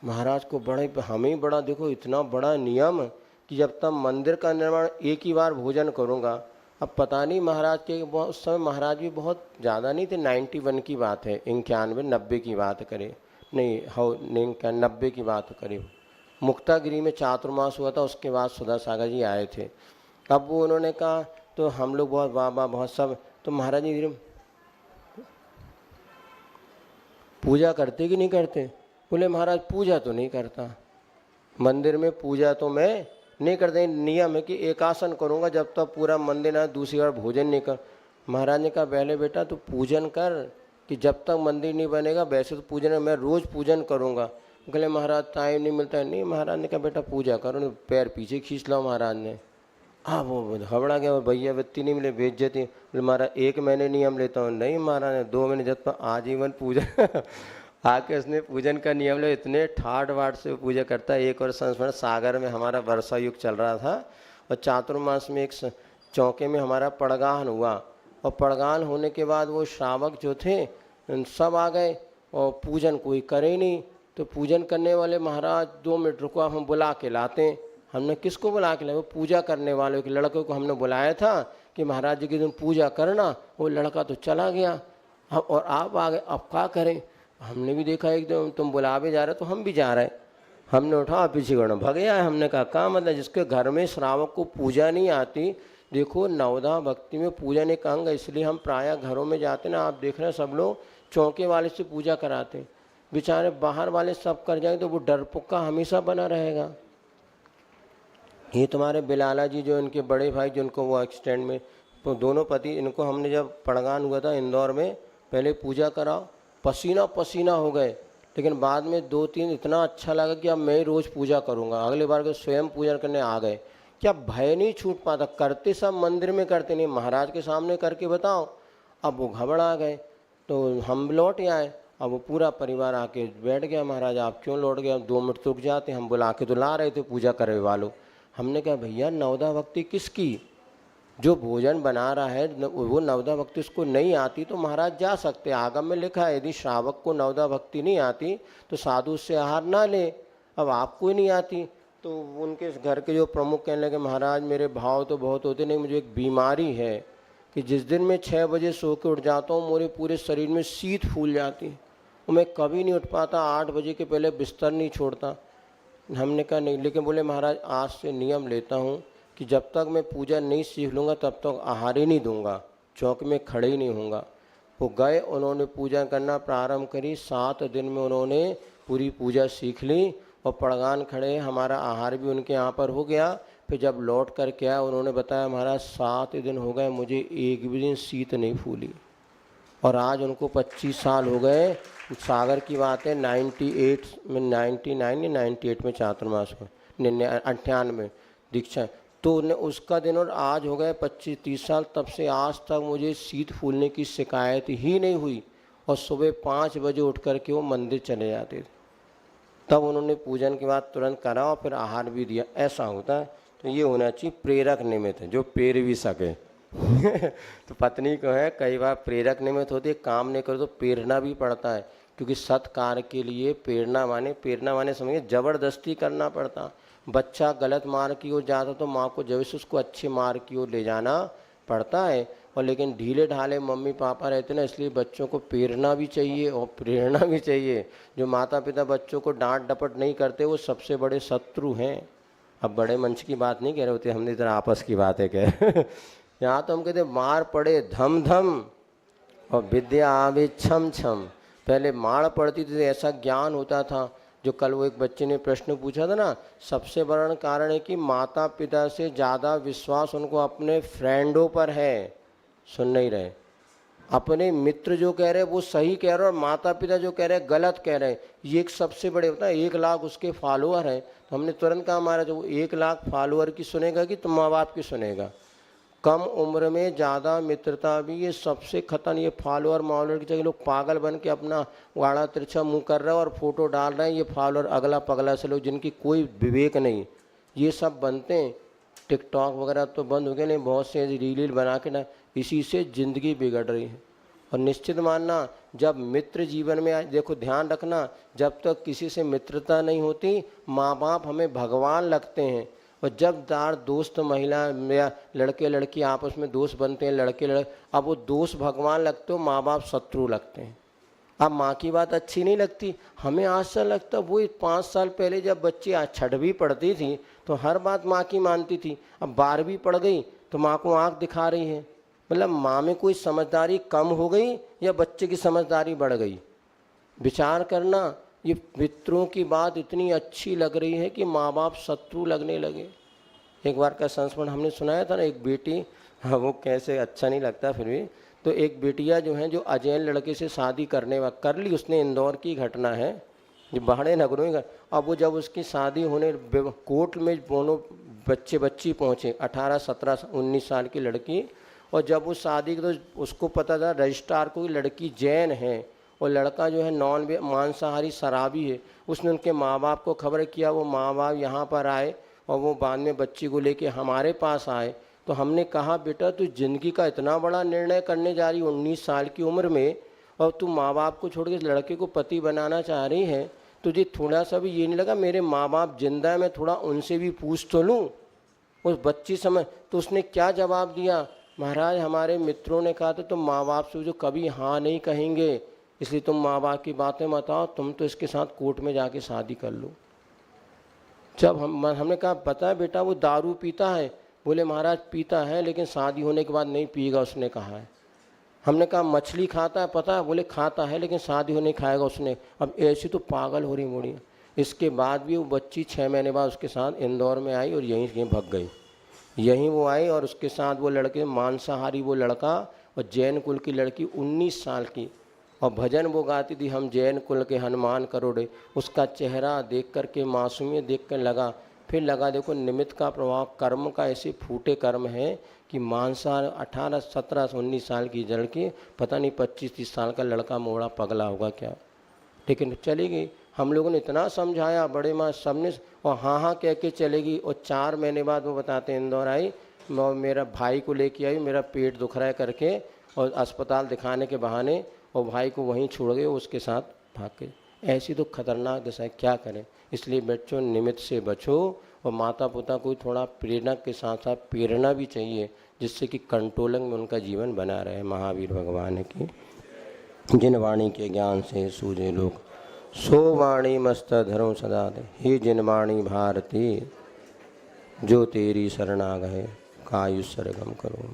A: महाराज को बड़े, हमें बड़ा, देखो इतना बड़ा नियम कि जब तक मंदिर का निर्माण एक ही बार भोजन करूँगा। अब पता नहीं महाराज के, उस समय महाराज भी बहुत ज़्यादा नहीं थे, 91 की बात है, 91 90 की बात करें, नहीं हो नहीं 90 की बात करें। मुक्तागिरी में चातुर्मास हुआ था, उसके बाद सुधा सागर जी आए थे। अब वो उन्होंने कहा तो हम लोग बहुत वाह वाह बहुत सब, तो महाराज जी पूजा करते कि नहीं करते? बोले महाराज पूजा तो नहीं करता, मंदिर में पूजा तो मैं नहीं करते, नियम है कि एकासन करूँगा जब तक पूरा मंदिर ना, दूसरी बार भोजन नहीं कर। महाराज ने कहा पहले बेटा तू पूजन कर कि जब तक मंदिर नहीं बनेगा, वैसे तो पूजन मैं रोज़ पूजन करूँगा। बोले महाराज टाइम नहीं मिलता है। नहीं, महाराज ने कहा बेटा पूजा करो, पैर पीछे खींच लो महाराज ने। हाँ वो घबरा गया, और भैया वित्ती नहीं मिले बेइज्जती। बोले महाराज 1 महीने नियम लेता हूँ। नहीं महाराज ने 2 महीने जब तक आजीवन पूजा आके उसने पूजन का नियम ले, इतने ठाट वाट से पूजा करता है। एक और संस्मरण, सागर में हमारा वर्षा युग चल रहा था और चातुर्मास में एक चौके में हमारा पड़गान हुआ, और पड़गान होने के बाद वो श्रावक जो थे सब आ गए और पूजन कोई करे नहीं। तो पूजन करने वाले महाराज 2 मिनट रुको हम बुला के लाते हैं। हमने किसको बुला के लाए? वो पूजा करने वाले के लड़के को हमने बुलाया था कि महाराज जी के दिन पूजा करना। वो लड़का तो चला गया और आप आ गए, अब क्या करें? हमने भी देखा एकदम तुम बुलावे जा रहे तो हम भी जा रहे। हमने उठा पीछे गण भगया है। हमने कहा क्या मतलब, जिसके घर में श्रावक को पूजा नहीं आती। देखो नवदा भक्ति में पूजन एक अंग, इसलिए हम प्रायः घरों में जाते ना, आप देख रहे हैं सब लोग चौके वाले से पूजा कराते। बेचारे बाहर वाले सब कर जाएंगे तो वो डरपोका हमेशा बना रहेगा। ये तुम्हारे बिलाला जी जो इनके बड़े भाई जिनको वो एक्सीडेंट में, तो दोनों पति, इनको हमने जब पड़गान हुआ था इंदौर में, पहले पूजा कराओ, पसीना पसीना हो गए, लेकिन बाद में 2-3 इतना अच्छा लगा कि अब मैं ही रोज़ पूजा करूँगा। अगले बार के स्वयं पूजा करने आ गए। क्या भय नहीं छूट पाता? करते सब मंदिर में करते नहीं, महाराज के सामने करके बताओ। अब वो घबरा गए तो हम लौट आए। अब वो पूरा परिवार आके बैठ गया, महाराज आप क्यों लौट गए? अब 2 मिनट रुक जाते, हम बुला के तो ला रहे थे पूजा करे वालों। हमने कहा भैया नवदा भक्ति किसकी? जो भोजन बना रहा है वो नवदा भक्ति उसको नहीं आती तो महाराज जा सकते। आगम में लिखा है यदि श्रावक को नवदा भक्ति नहीं आती तो साधु से आहार ना ले। अब आपको ही नहीं आती तो उनके घर के जो प्रमुख कहने लगे महाराज मेरे भाव तो बहुत होते, नहीं मुझे एक बीमारी है कि जिस दिन मैं 6 बजे सो के उठ जाता हूँ मेरे पूरे शरीर में शीत फूल जाती और मैं कभी नहीं उठ पाता, 8 बजे के पहले बिस्तर नहीं छोड़ता। हमने कहा नहीं, लेकिन बोले महाराज आज से नियम लेता हूँ कि जब तक मैं पूजा नहीं सीख लूँगा तब तक आहार ही नहीं दूंगा, चौक में खड़े ही नहीं होऊंगा। वो गए, उन्होंने पूजा करना प्रारंभ करी। 7 दिन में उन्होंने पूरी पूजा सीख ली और पड़गान खड़े, हमारा आहार भी उनके यहाँ पर हो गया। फिर जब लौट कर के आया उन्होंने बताया महाराज 7 दिन हो गए मुझे एक भी दिन शीत नहीं फूली, और आज उनको 25 साल हो गए। सागर की बात है, 98 में 99 या 98 में चातुर्मास में 98 दीक्षा, तो उन्हें उसका दिन और आज हो गए 25-30 साल। तब से आज तक मुझे शीत फूलने की शिकायत ही नहीं हुई, और सुबह 5 बजे उठ कर के वो मंदिर चले जाते थे। तब उन्होंने पूजन के बाद तुरंत करा और फिर आहार भी दिया। ऐसा होता है। तो ये होना चाहिए प्रेरक निमित्त जो पेर भी सके तो पत्नी को है कई बार प्रेरक निमित्त होती है, काम नहीं करो तो पेरना भी पड़ता है, क्योंकि सत्कार के लिए प्रेरणा माने समझिए ज़बरदस्ती करना पड़ता। बच्चा गलत मार्ग की ओर जाता तो माँ को जब से उसको अच्छे मार्ग की ओर ले जाना पड़ता है। और लेकिन ढीले ढाले मम्मी पापा रहते ना, इसलिए बच्चों को प्रेरणा भी चाहिए और प्रेरणा भी चाहिए। जो माता पिता बच्चों को डांट डपट नहीं करते वो सबसे बड़े शत्रु हैं। अब बड़े मंच की बात नहीं कह रहे होते, हमने इधर आपस की बातें कह यहाँ तो हम कहते मार पड़े धम धम और विद्या आवे छम छम। पहले मार पड़ती थी तो ऐसा ज्ञान होता था। जो कल वो एक बच्चे ने प्रश्न पूछा था ना, सबसे बड़ा कारण है कि माता पिता से ज़्यादा विश्वास उनको अपने फ्रेंडों पर है। सुन नहीं रहे, अपने मित्र जो कह रहे हैं वो सही कह रहे हैं और माता पिता जो कह रहे हैं गलत कह रहे हैं। ये एक सबसे बड़े होता है। 1 लाख उसके फॉलोअर हैं तो हमने तुरंत कहा हमारा जो 1 लाख फॉलोअर की सुनेगा कि तुम माँ बाप की सुनेगा। कम उम्र में ज़्यादा मित्रता भी ये सबसे खतरनाक। ये फॉलोअर मावलर की जगह लोग पागल बन के अपना वाड़ा तिरछा मुँह कर रहे हैं और फोटो डाल रहे हैं। ये फॉलोअर अगला पगला से लोग जिनकी कोई विवेक नहीं, ये सब बनते हैं। टिकटॉक वगैरह तो बंद हो गए, नहीं बहुत से रील बना के ना, इसी से ज़िंदगी बिगड़ रही है। और निश्चित मानना जब मित्र जीवन में आए, देखो ध्यान रखना, जब तक किसी से मित्रता नहीं होती माँ बाप हमें भगवान लगते हैं। और जब दार दोस्त महिला या लड़के लड़की आपस में दोस्त बनते हैं, लड़के लड़के, अब वो दोस्त भगवान लगते हो, माँ बाप शत्रु लगते हैं। अब माँ की बात अच्छी नहीं लगती हमें, आज से लगता वो 5 साल पहले जब बच्ची 6वीं पढ़ती थी तो हर बात माँ की मानती थी। अब 12वीं पढ़ गई तो माँ को आँख दिखा रही है। मतलब माँ में कोई समझदारी कम हो गई या बच्चे की समझदारी बढ़ गई? विचार करना। ये मित्रों की बात इतनी अच्छी लग रही है कि माँ बाप शत्रु लगने लगे। एक बार का संस्मरण हमने सुनाया था ना, एक बेटी, हाँ वो कैसे अच्छा नहीं लगता फिर भी, तो एक बेटिया जो है जो अजैन लड़के से शादी कर ली उसने, इंदौर की घटना है, जो बड़े नगरों में। अब वो जब उसकी शादी होने कोर्ट में दोनों बच्ची पहुँचे, 18, 17, 19 साल की लड़की। और जब वो शादी तो उसको पता था रजिस्ट्रार को लड़की जैन है और लड़का जो है मांसाहारी शराबी है। उसने उनके माँ बाप को खबर किया, वो माँ बाप यहाँ पर आए और वो बाद में बच्ची को लेके हमारे पास आए। तो हमने कहा बेटा तू ज़िंदगी का इतना बड़ा निर्णय करने जा रही 19 साल की उम्र में, और तू माँ बाप को छोड़ के लड़के को पति बनाना चाह रही है, तुझे थोड़ा सा भी ये नहीं लगा मेरे माँ बाप जिंदा है, मैं थोड़ा उनसे भी पूछ तो लूँ? उस बच्ची समझ, तो उसने क्या जवाब दिया, महाराज हमारे मित्रों ने कहा था तुम माँ बाप से जो कभी हाँ नहीं कहेंगे, इसलिए तुम माँ बाप की बातें मत आओ, तुम तो इसके साथ कोर्ट में जाके शादी कर लो। जब हमने कहा पता है बेटा वो दारू पीता है? बोले महाराज पीता है लेकिन शादी होने के बाद नहीं पिएगा उसने कहा है। हमने कहा मछली खाता है? पता है? बोले खाता है लेकिन शादी होने खाएगा उसने। अब ऐसी तो पागल हो रही मोड़ियाँ। इसके बाद भी वो बच्ची 6 महीने बाद उसके साथ इंदौर में आई और यहीं भग गई। यहीं वो आई और उसके साथ वो लड़के, मांसाहारी वो लड़का और जैन कुल की लड़की 19 साल की, और भजन वो गाती थी हम जैन कुल के हनुमान करोड़े। उसका चेहरा देख कर के, मासूमियत देख कर लगा, फिर लगा देखो निमित्त का प्रभाव, कर्म का ऐसे फूटे कर्म है कि मांसाहार 18, 17, 19 साल की लड़की, पता नहीं 25, 30 साल का लड़का मोड़ा पगला होगा क्या। लेकिन चली गई। हम लोगों ने इतना समझाया, बड़े माँ सबने, और हाँ कह के चलेगी। और 4 महीने बाद वो बताते इंदौर आई, मेरा भाई को लेके आई, मेरा पेट दुख रहा है करके, और अस्पताल दिखाने के बहाने, और भाई को वहीं छोड़ गए, उसके साथ भाग गए। ऐसी तो खतरनाक दशा है, क्या करें। इसलिए बच्चों निमित्त से बचो, और माता पिता को थोड़ा प्रेरणा के साथ साथ प्रेरणा भी चाहिए, जिससे कि कंट्रोलिंग में उनका जीवन बना रहे। महावीर भगवान की जिन वाणी के ज्ञान से सूझे लोग, सो वाणी मस्त धरो सदा दे। हे जिन वाणी भारती, जो तेरी शरणा गए, कायु सरगम करो।